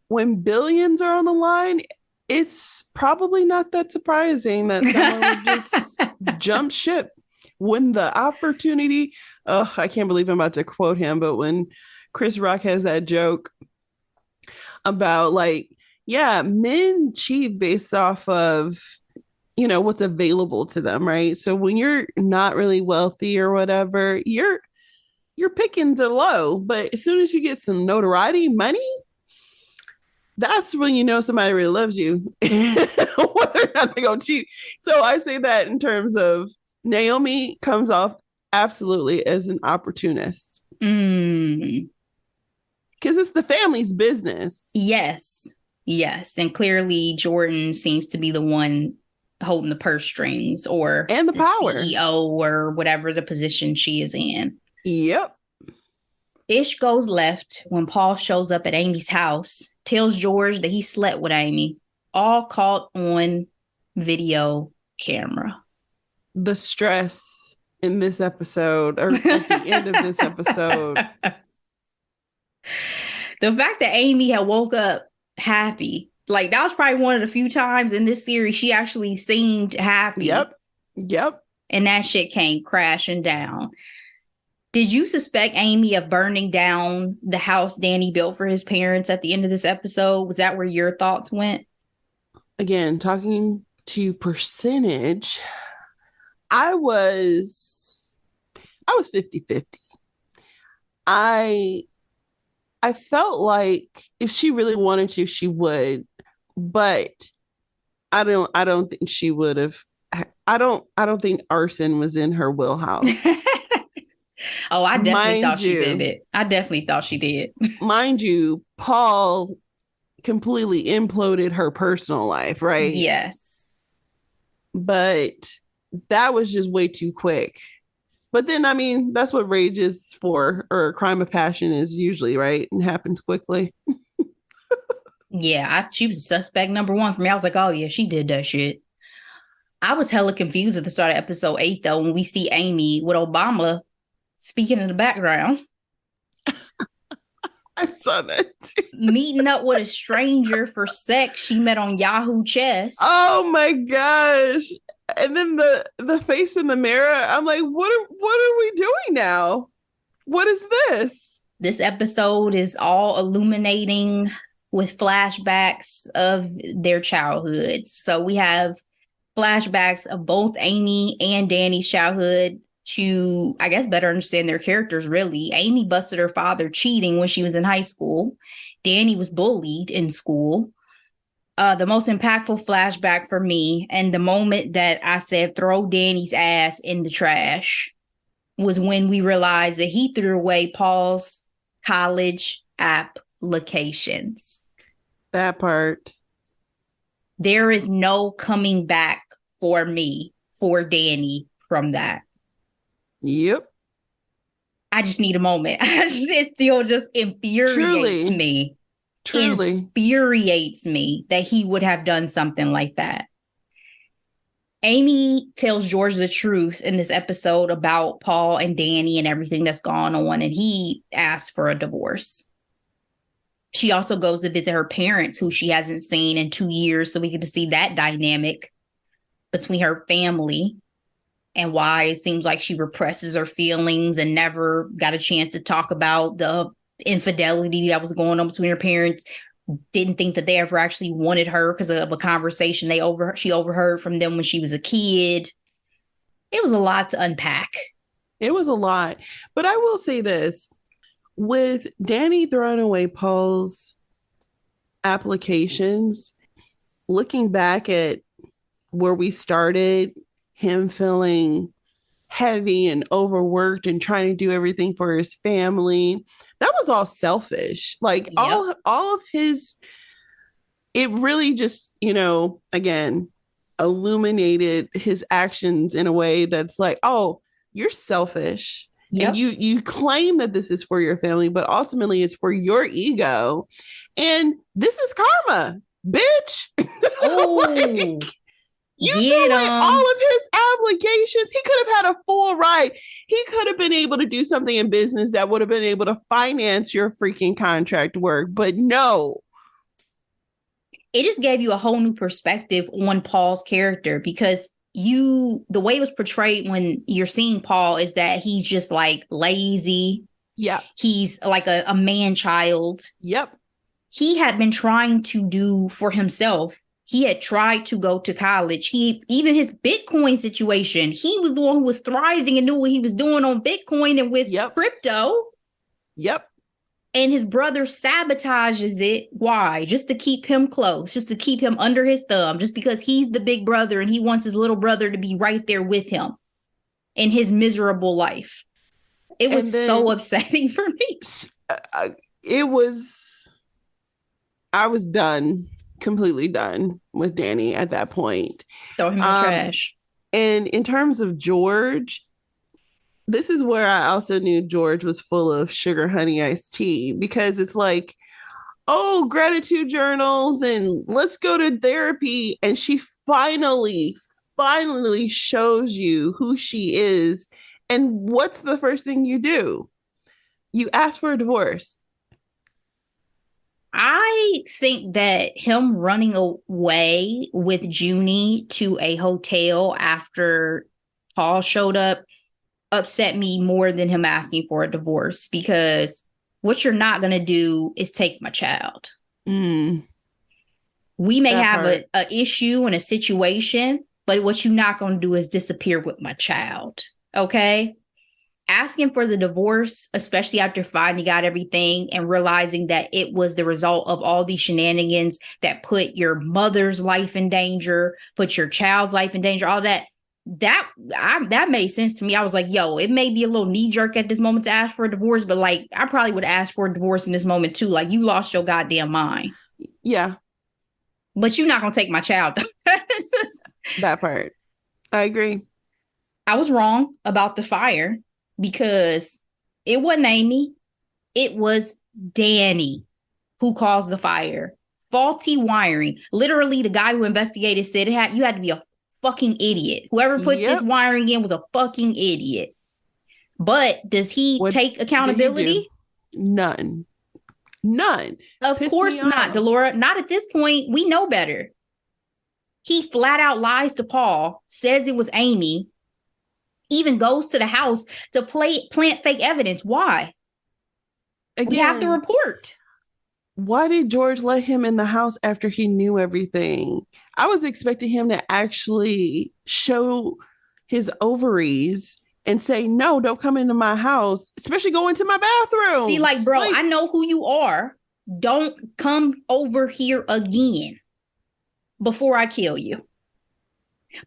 when billions are on the line, it's probably not that surprising that someone would just jump ship when the opportunity. Oh, I can't believe I'm about to quote him, but when Chris Rock has that joke about men cheat based off of, what's available to them, right? So when you're not really wealthy or whatever, your pickings are low, but as soon as you get some notoriety, money, that's when you know somebody really loves you, whether or not they're going to cheat. So I say that in terms of Naomi comes off absolutely as an opportunist. Because it's the family's business.
Yes. And clearly Jordan seems to be the one holding the purse strings and the power. CEO or whatever the position she is in.
Yep.
Ish goes left when Paul shows up at Amy's house, tells George that he slept with Amy, all caught on video camera.
The stress in this episode, or at the end of this episode.
The fact that Amy had woke up happy, that was probably one of the few times in this series she actually seemed happy.
Yep.
And that shit came crashing down. Did you suspect Amy of burning down the house Danny built for his parents at the end of this episode? Was that where your thoughts went?
Again, talking to percentage, I was I was 50-50. I I felt like if she really wanted to, she would, but I don't think she would have. I don't think arson was in her wheelhouse.
Oh, I definitely
Mind
thought she did
you,
it. I definitely thought she did.
mind you, Paul completely imploded her personal life, right?
Yes.
But that was just way too quick. But then, I mean, that's what rage is for, or a crime of passion is usually, right? And happens quickly.
Yeah, she was suspect number one for me. I was like, oh yeah, she did that shit. I was hella confused at the start of episode 8 though, when we see Amy with Obama speaking in the background,
I saw that too.
meeting up with a stranger for sex she met on Yahoo Chess.
Oh my gosh. And then the face in the mirror, I'm like, what are we doing now? What is this?
This episode is all illuminating with flashbacks of their childhoods. So we have flashbacks of both Amy and Danny's childhood to, I guess, better understand their characters, really. Amy busted her father cheating when she was in high school. Danny was bullied in school. The most impactful flashback for me, and the moment that I said, throw Danny's ass in the trash, was when we realized that he threw away Paul's college applications.
That part.
There is no coming back for me, for Danny, from that.
Yep.
I just need a moment. It still just infuriates me.
Truly.
Infuriates me that he would have done something like that. Amy tells George the truth in this episode about Paul and Danny and everything that's gone on, and he asks for a divorce. She also goes to visit her parents, who she hasn't seen in 2 years, so we get to see that dynamic between her family and why it seems like she represses her feelings and never got a chance to talk about the infidelity that was going on between her parents. Didn't think that they ever actually wanted her because of a conversation she overheard from them when she was a kid. It was a lot to unpack.
It was a lot. But I will say this, with Danny throwing away Paul's applications, looking back at where we started, him feeling heavy and overworked and trying to do everything for his family, that was all selfish. Like, yep. all of his, it really just, again, illuminated his actions in a way that's like, oh, you're selfish. Yep. And you claim that this is for your family, but ultimately it's for your ego. And this is karma, bitch.
Oh,
like, you threw away all of his applications. He could have had a full ride. He could have been able to do something in business that would have been able to finance your freaking contract work. But no.
It just gave you a whole new perspective on Paul's character, because the way it was portrayed when you're seeing Paul is that he's just like lazy.
Yeah.
He's like a man child.
Yep.
He had been trying to do for himself. He had tried to go to college. Even his Bitcoin situation, he was the one who was thriving and knew what he was doing on Bitcoin and with crypto.
Yep.
And his brother sabotages it. Why? Just to keep him close, just to keep him under his thumb, just because he's the big brother and he wants his little brother to be right there with him in his miserable life. It was so upsetting for me.
I was done. Completely done with Danny at that point.
Throw him in the trash.
And in terms of George, this is where I also knew George was full of sugar honey iced tea, because it's like, oh, gratitude journals and let's go to therapy. And she finally shows you who she is. And what's the first thing you do? You ask for a divorce.
I think that him running away with Junie to a hotel after Paul showed up upset me more than him asking for a divorce, because what you're not going to do is take my child. We may have an issue and a situation, but what you're not going to do is disappear with my child. Okay? asking for the divorce, especially after finding out everything and realizing that it was the result of all these shenanigans that put your mother's life in danger, put your child's life in danger, all that. That made sense to me. I was like, yo, it may be a little knee jerk at this moment to ask for a divorce, but like, I probably would ask for a divorce in this moment too. Like, you lost your goddamn mind.
Yeah.
But you're not going to take my child.
That part. I agree.
I was wrong about the fire because it wasn't Amy. It was Danny who caused the fire. Faulty wiring. Literally, the guy who investigated said you had to be a fucking idiot. Whoever put this wiring in was a fucking idiot. But does he take accountability?
None.
Of course not, Delora. Not at this point. We know better. He flat out lies to Paul, says it was Amy, even goes to the house to plant fake evidence. Why? Again, we have the report.
Why did George let him in the house after he knew everything? I was expecting him to actually show his ovaries and say, no, don't come into my house, especially go into my bathroom.
Be like, bro, I know who you are. Don't come over here again before I kill you.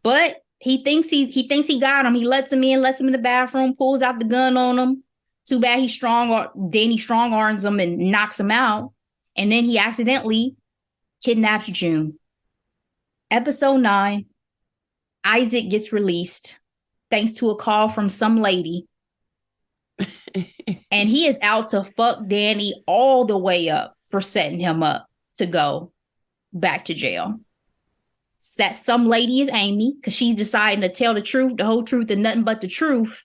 But he thinks he got him. He lets him in the bathroom, pulls out the gun on him. Too bad he's strong. Danny strong arms him and knocks him out. And then he accidentally kidnaps June. Episode 9, Isaac gets released thanks to a call from some lady. And he is out to fuck Danny all the way up for setting him up to go back to jail. That some lady is Amy because she's deciding to tell the truth, the whole truth, and nothing but the truth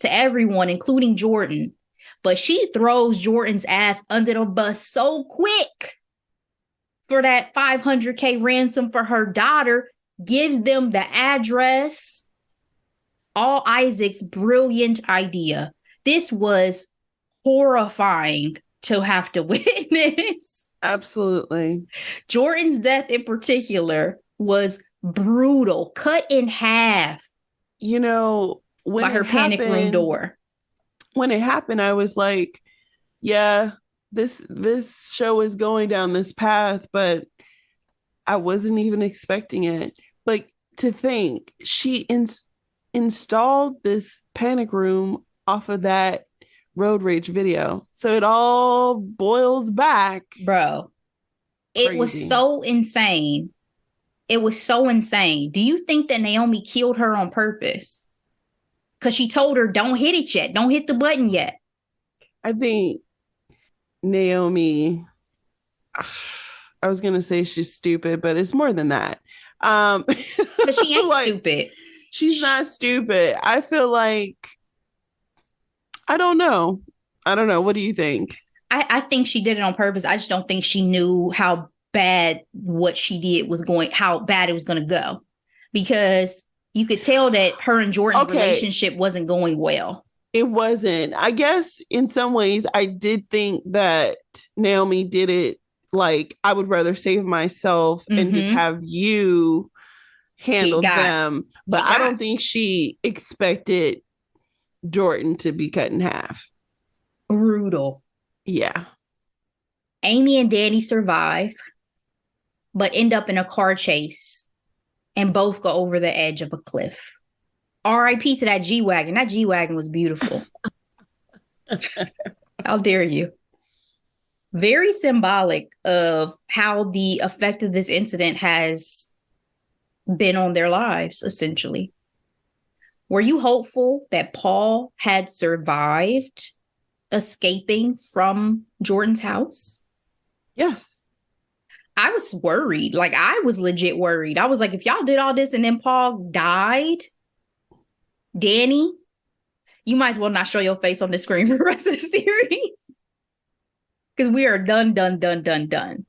to everyone, including Jordan. But she throws Jordan's ass under the bus so quick for that $500K ransom for her daughter, gives them the address. All Isaac's brilliant idea. This was horrifying to have to witness.
Absolutely.
Jordan's death in particular was brutal, cut in half.
You know, when
by her panic room door.
When it happened, I was like, yeah, this show is going down this path, but I wasn't even expecting it. But to think she installed this panic room off of that road rage video. So it all boils back.
Bro, it was so insane. It was so insane. Do you think that Naomi killed her on purpose? Because she told her, don't hit it yet. Don't hit the button yet.
I think Naomi, I was going to say she's stupid, but it's more than that.
But she ain't like, stupid.
She's not stupid. I feel like, I don't know. What do you think?
I think she did it on purpose. I just don't think she knew how bad what she did was going, how bad it was going to go. Because you could tell that her and Jordan's relationship wasn't going well.
It wasn't. I guess in some ways I did think that Naomi did it like, I would rather save myself and just have you handle them. But I don't think she expected Jordan to be cut in half.
Brutal.
Yeah.
Amy and Danny survive, but end up in a car chase and both go over the edge of a cliff. R.I.P. to that G-Wagon. That G-Wagon was beautiful. How dare you? Very symbolic of how the effect of this incident has been on their lives, essentially. Were you hopeful that Paul had survived escaping from Jordan's house?
Yes.
I was worried. Like, I was legit worried. I was like, if y'all did all this and then Paul died, Danny, you might as well not show your face on the screen for the rest of the series. Because we are done. Done.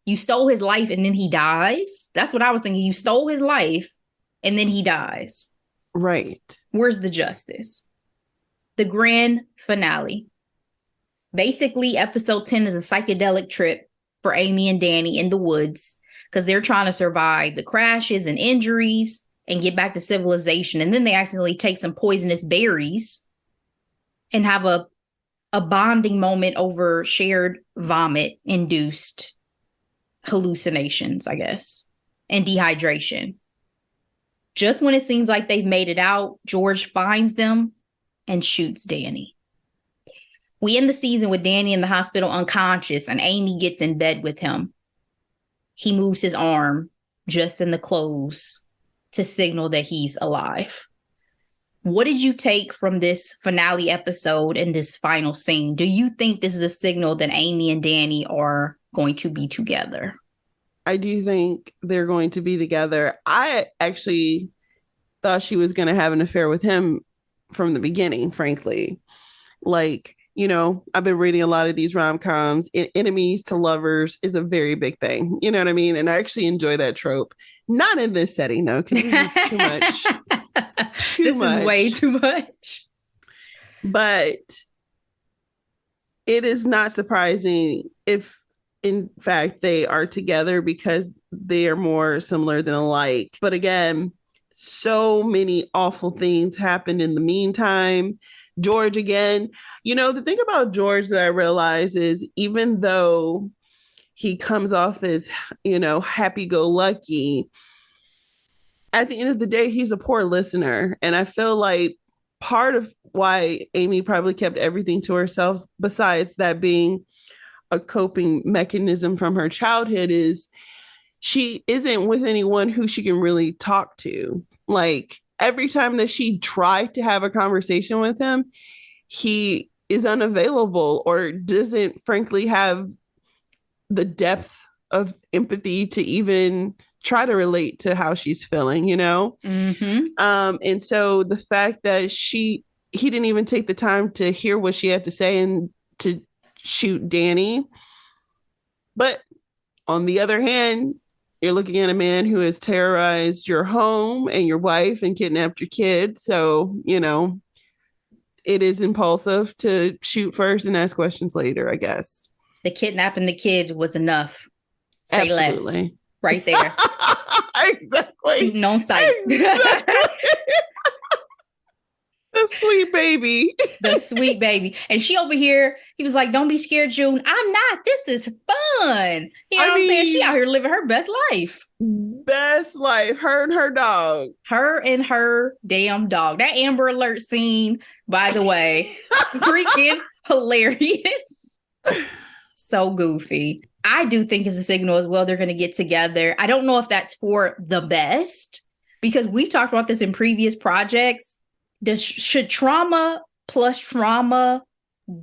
You stole his life and then he dies. That's what I was thinking. You stole his life and then he dies.
Right.
Where's the justice? The grand finale. Basically, episode 10 is a psychedelic trip for Amy and Danny in the woods because they're trying to survive the crashes and injuries and get back to civilization. And then they accidentally take some poisonous berries and have a bonding moment over shared vomit-induced hallucinations, I guess, and dehydration. Just when it seems like they've made it out, George finds them and shoots Danny. We end the season with Danny in the hospital unconscious, and Amy gets in bed with him. He moves his arm just in the clothes to signal that he's alive. What did you take from this finale episode and this final scene? Do you think this is a signal that Amy and Danny are going to be together?
I do think they're going to be together. I actually thought she was going to have an affair with him from the beginning, frankly. Like, you know, I've been reading a lot of these rom-coms. Enemies to lovers is a very big thing. You know what I mean? And I actually enjoy that trope. Not in this setting, though, because this is too much.
This is way too much.
But it is not surprising if, in fact, they are together, because they are more similar than alike. But again, so many awful things happened in the meantime. George, again, you know, the thing about George that I realize is, even though he comes off as, you know, happy-go-lucky, at the end of the day, he's a poor listener. And I feel like part of why Amy probably kept everything to herself, besides that being a coping mechanism from her childhood, is she isn't with anyone who she can really talk to. Like, every time that she tried to have a conversation with him, he is unavailable or doesn't, frankly, have the depth of empathy to even try to relate to how she's feeling, you know?
Mm-hmm.
And so the fact that he didn't even take the time to hear what she had to say and to shoot Danny. But on the other hand, you're looking at a man who has terrorized your home and your wife and kidnapped your kids. So, you know, it is impulsive to shoot first and ask questions later, I guess.
The kidnapping the kid was enough. Say
Absolutely.
less. Right there.
Exactly.
Shooting on sight.
Exactly. The sweet baby.
The sweet baby. And she over here, he was like, don't be scared, June. I'm not. This is fun. You know what I'm saying? She out here living her best life.
Best life. Her and her dog.
Her and her damn dog. That Amber Alert scene, by the way, freaking hilarious. So goofy. I do think it's a signal as well. They're going to get together. I don't know if that's for the best, because we talked about this in previous projects. Should trauma plus trauma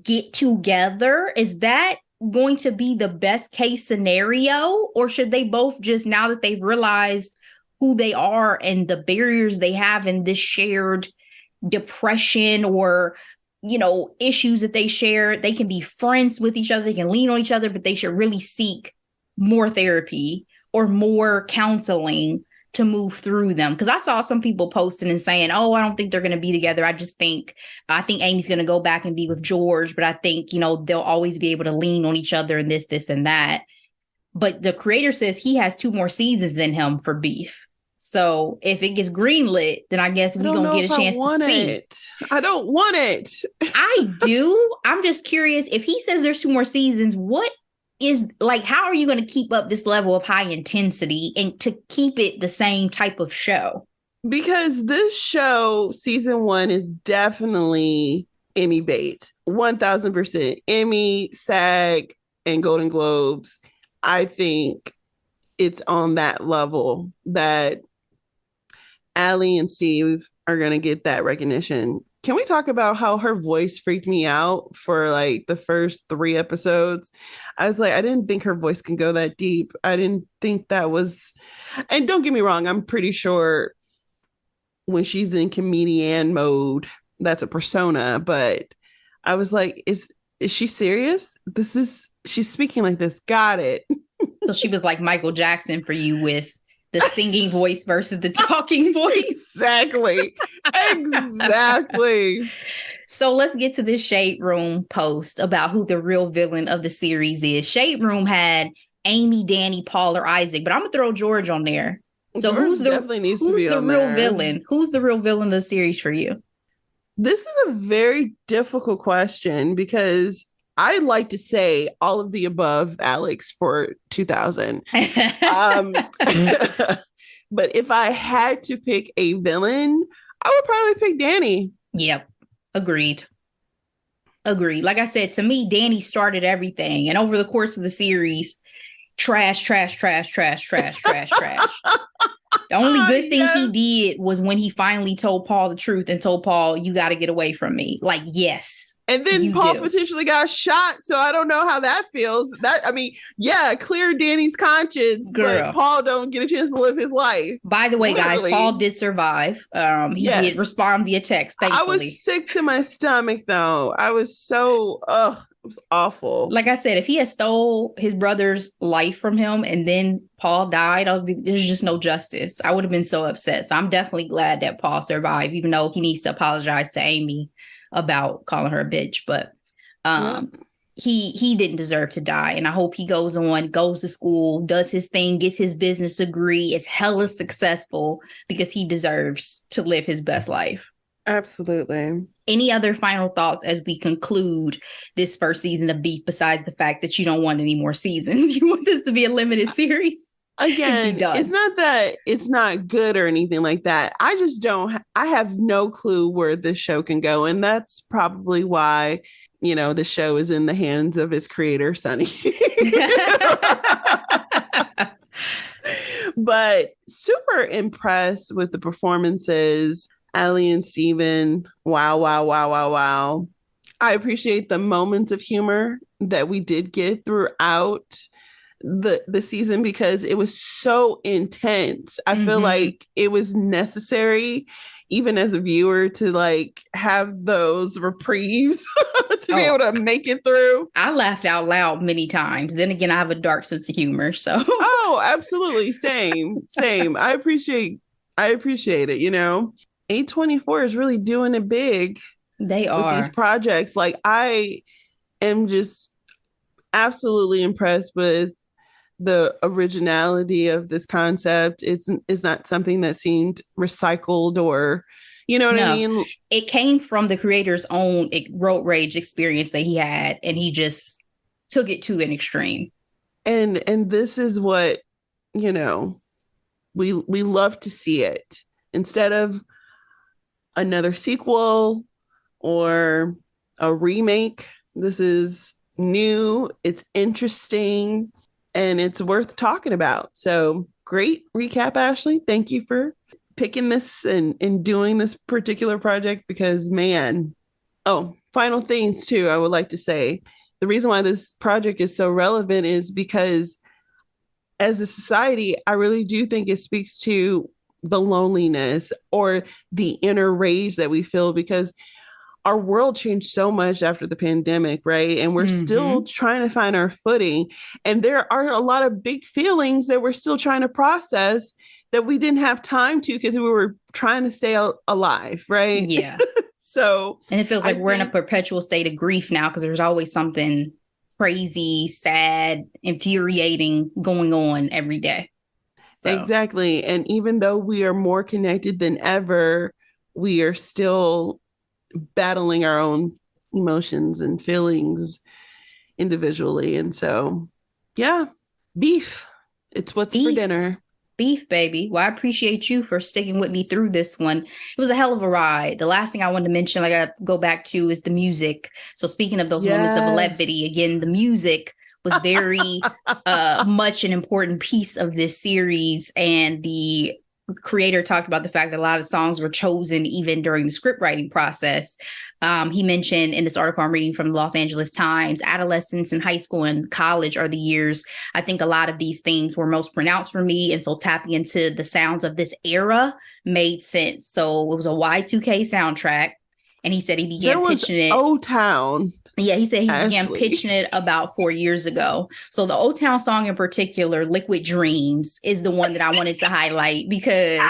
get together? Is that going to be the best case scenario? Or should they both just, now that they've realized who they are and the barriers they have in this shared depression or, you know, issues that they share, they can be friends with each other, they can lean on each other, but they should really seek more therapy or more counseling to move through them? Because I saw some people posting and saying, oh, I don't think they're going to be together. I think Amy's going to go back and be with George, but I think, you know, they'll always be able to lean on each other and this and that. But the creator says he has 2 more seasons in him for Beef. So if it gets greenlit, then I guess we're going to get a chance to see.
I don't want it.
I do. I'm just curious. If he says there's 2 more seasons, what is, like, how are you going to keep up this level of high intensity and to keep it the same type of show?
Because this show, season 1, is definitely Emmy bait. 1000%. Emmy, SAG, and Golden Globes. I think it's on that level that Allie and Steve are going to get that recognition. Can we talk about how her voice freaked me out for like the first 3 episodes? I was like, I didn't think her voice can go that deep. I didn't think that was, and don't get me wrong, I'm pretty sure when she's in comedian mode, that's a persona, but I was like, is she serious? She's speaking like this. Got it.
So she was like Michael Jackson for you with the singing voice versus the talking voice.
Exactly. Exactly.
So let's get to this Shade Room post about who the real villain of the series is. Shade Room had Amy, Danny, Paul, or Isaac, but I'm going to throw George on there. So
George definitely needs to be on
real
there.
villain? Who's the real villain of the series for you?
This is a very difficult question because I'd like to say all of the above, Alex, for 2000. Um, but if I had to pick a villain, I would probably pick Danny.
Yep. Agreed. Like I said, to me, Danny started everything. And over the course of the series, trash, trash, trash, trash, trash, trash, trash. The only good thing he did was when he finally told Paul the truth and told Paul, you got to get away from me. Like, yes.
And then Paul potentially got shot. So I don't know how that feels. Clear Danny's conscience, but Paul don't get a chance to live his life.
By the way, guys, Paul did survive. He did respond via text, thankfully.
I was sick to my stomach, though. I was so, it was awful.
Like I said, if he had stole his brother's life from him and then Paul died, there's just no justice. I would have been so upset. So I'm definitely glad that Paul survived, even though he needs to apologize to Amy about calling her a bitch. But he didn't deserve to die. And I hope he goes to school, does his thing, gets his business degree, is hella successful because he deserves to live his best life.
Absolutely.
Any other final thoughts as we conclude this first season of Beef, besides the fact that you don't want any more seasons? You want this to be a limited series?
Again, it's not that it's not good or anything like that. I have no clue where this show can go. And that's probably why, the show is in the hands of its creator, Sonny. But super impressed with the performances. Allie and Steven, wow, wow, wow, wow, wow. I appreciate the moments of humor that we did get throughout the season because it was so intense. I feel like it was necessary, even as a viewer, to have those reprieves to be able to make it through.
I laughed out loud many times. Then again, I have a dark sense of humor, so.
Oh, absolutely. Same. I appreciate it, A24 is really doing it big.
They are.
With these projects. I am just absolutely impressed with the originality of this concept. It's not something that seemed recycled or, what I mean?
It came from the creator's own road rage experience that he had, and he just took it to an extreme.
And this is what, we love to see it. Instead of another sequel or a remake, this is new, it's interesting, and it's worth talking about. So great recap, Ashley. Thank you for picking this and doing this particular project because, man. Oh, final things too, I would like to say. The reason why this project is so relevant is because as a society, I really do think it speaks to the loneliness or the inner rage that we feel because our world changed so much after the pandemic, right? And we're still trying to find our footing. And there are a lot of big feelings that we're still trying to process that we didn't have time to because we were trying to stay alive, right?
Yeah.
And
it feels like we're in a perpetual state of grief now because there's always something crazy, sad, infuriating going on every day. So.
Exactly. And even though we are more connected than ever, we are still battling our own emotions and feelings individually. And so, beef. It's what's for dinner.
Beef, baby. Well, I appreciate you for sticking with me through this one. It was a hell of a ride. The last thing I wanted to mention, I got to go back to, is the music. So speaking of those moments of levity, again, the music was very much an important piece of this series. And the creator talked about the fact that a lot of songs were chosen even during the script writing process. He mentioned in this article I'm reading from the Los Angeles Times, adolescence and high school and college are the years I think a lot of these things were most pronounced for me. And so tapping into the sounds of this era made sense. So it was a Y2K soundtrack. And he said he began pitching it.
O-Town.
Yeah, he said he began pitching it about 4 years ago. So the O-Town song in particular, Liquid Dreams, is the one that I wanted to highlight because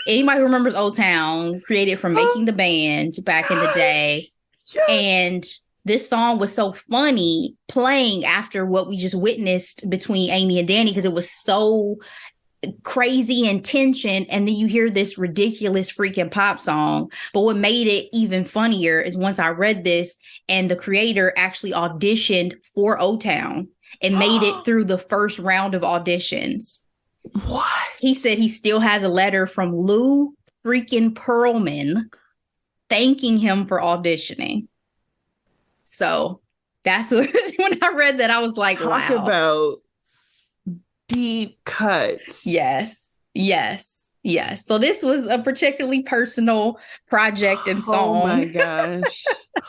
anybody who remembers O-Town, created from Making the Band back in the day. Yes. And this song was so funny playing after what we just witnessed between Amy and Danny because it was so crazy and tension, and then you hear this ridiculous freaking pop song. But what made it even funnier is once I read this, and the creator actually auditioned for O-Town and made it through the first round of auditions.
What?
He said he still has a letter from Lou freaking Pearlman thanking him for auditioning. So that's what, when I read that, I was like,
talk
wow.
About deep cuts.
Yes. So this was a particularly personal project and song.
Oh my gosh.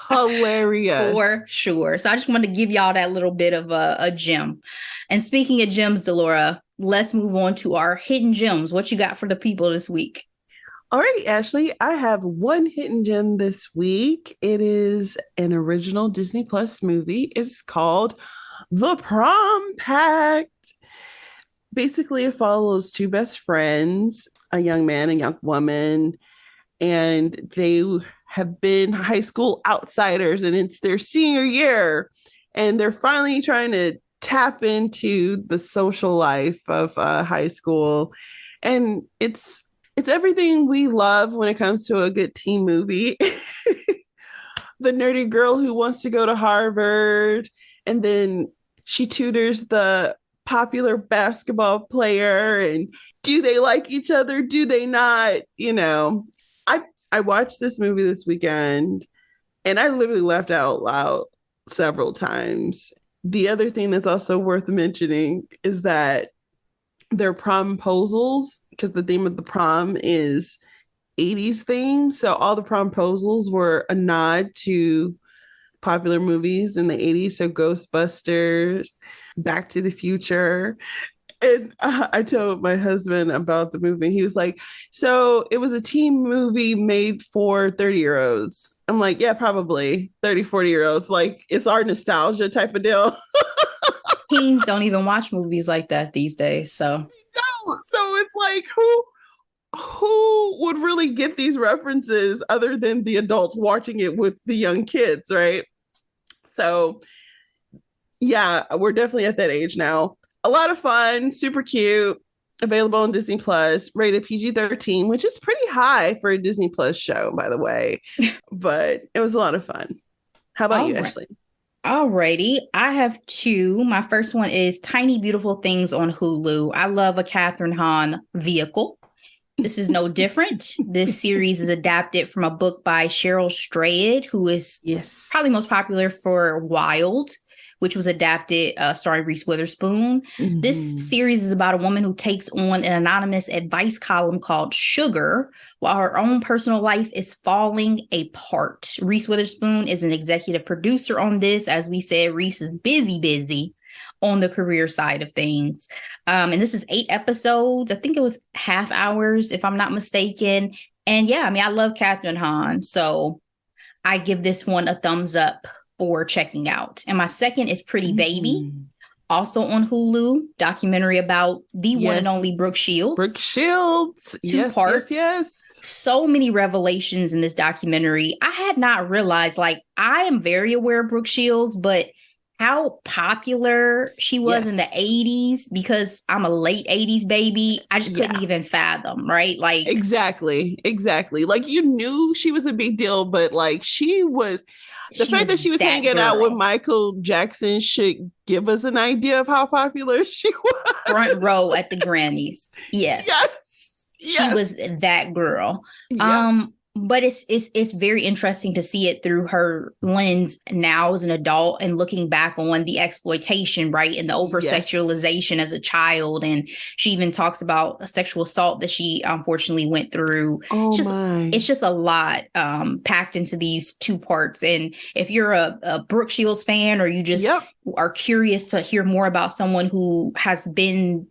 Hilarious.
For sure. So I just wanted to give y'all that little bit of a gem. And speaking of gems, Delora, let's move on to our hidden gems. What you got for the people this week?
All right, Ashley, I have one hidden gem this week. It is an original Disney Plus movie. It's called The Prom Pact. Basically, it follows two best friends, a young man and young woman, and they have been high school outsiders, and it's their senior year, and they're finally trying to tap into the social life of high school, and it's everything we love when it comes to a good teen movie. The nerdy girl who wants to go to Harvard, and then she tutors the popular basketball player, and do they like each other? Do they not? You know, I watched this movie this weekend, and I literally laughed out loud several times. The other thing that's also worth mentioning is that their promposals, because the theme of the prom is 80s theme, so all the promposals were a nod to popular movies in the 80s, so Ghostbusters, Back to the Future. And I told my husband about the movie. He was like, so it was a teen movie made for 30-year-olds. I'm like, yeah, probably 30, 40-year-olds. Like, it's our nostalgia type of deal.
Teens don't even watch movies like that these days. So
no. So it's like, who would really get these references other than the adults watching it with the young kids, right? So yeah, we're definitely at that age now. A lot of fun, super cute, available on Disney Plus, rated PG-13, which is pretty high for a Disney Plus show, by the way. But it was a lot of fun. How about you, Ashley?
Alrighty, I have two. My first one is Tiny Beautiful Things on Hulu. I love a Catherine Hahn vehicle. This is no different. This series is adapted from a book by Cheryl Strayed, who is probably most popular for Wild, which was adapted starring Reese Witherspoon. Mm-hmm. This series is about a woman who takes on an anonymous advice column called Sugar, while her own personal life is falling apart. Reese Witherspoon is an executive producer on this. As we said, Reese is busy on the career side of things. And this is 8 episodes. I think it was half hours, if I'm not mistaken. And yeah, I mean, I love Catherine Hahn, so I give this one a thumbs up for checking out. And my second is Pretty Baby, also on Hulu, documentary about the one and only Brooke Shields.
Brooke Shields.
2 parts.
Yes.
So many revelations in this documentary. I had not realized, like, I am very aware of Brooke Shields, but how popular she was in the 80s, because I'm a late 80s baby. I just couldn't even fathom, right? Like, exactly.
Like, you knew she was a big deal, but like, the fact that she was hanging out with Michael Jackson should give us an idea of how popular she was.
Front row at the Grammys. Yes. She was that girl. Yeah. But it's very interesting to see it through her lens now as an adult and looking back on the exploitation, right? And the over-sexualization as a child. And she even talks about a sexual assault that she unfortunately went through. It's just a lot packed into these 2 parts. And if you're a Brooke Shields fan, or you just are curious to hear more about someone who has been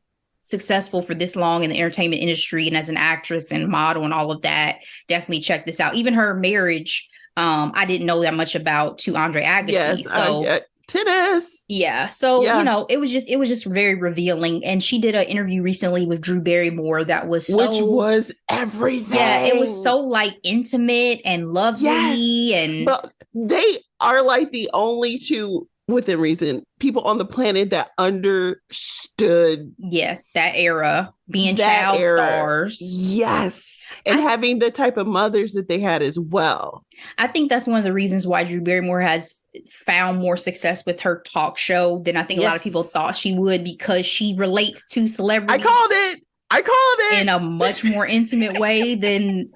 successful for this long in the entertainment industry and as an actress and model and all of that, definitely check this out. Even her marriage, I didn't know that much about, to Andre Agassi.
Tennis.
Yeah. So, you know, it was just very revealing. And she did an interview recently with Drew Barrymore that was
which was everything.
Yeah, it was so like intimate and lovely. And
but they are like the only 2, within reason, people on the planet that understood stood.
Yes, that era, being
That
child
era.
stars.
Yes. And having the type of mothers that they had as well.
I think that's one of the reasons why Drew Barrymore has found more success with her talk show than I think a lot of people thought she would, because she relates to celebrities.
I called it
in a much more intimate way than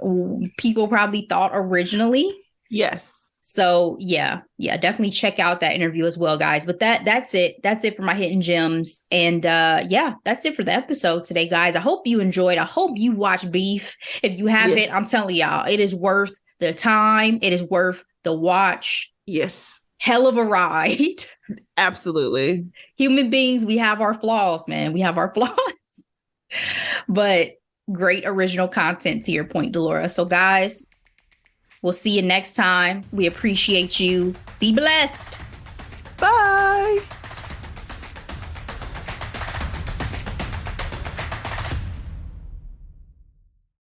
people probably thought originally.
Yes.
So yeah, definitely check out that interview as well, guys. But that's it. That's it for my hidden gems. And yeah, that's it for the episode today, guys. I hope you enjoyed. I hope you watched Beef. If you haven't, I'm telling y'all, it is worth the time. It is worth the watch.
Yes.
Hell of a ride.
Absolutely.
Human beings, we have our flaws, man. We have our flaws. But great original content, to your point, Delora. So guys, we'll see you next time. We appreciate you. Be blessed.
Bye.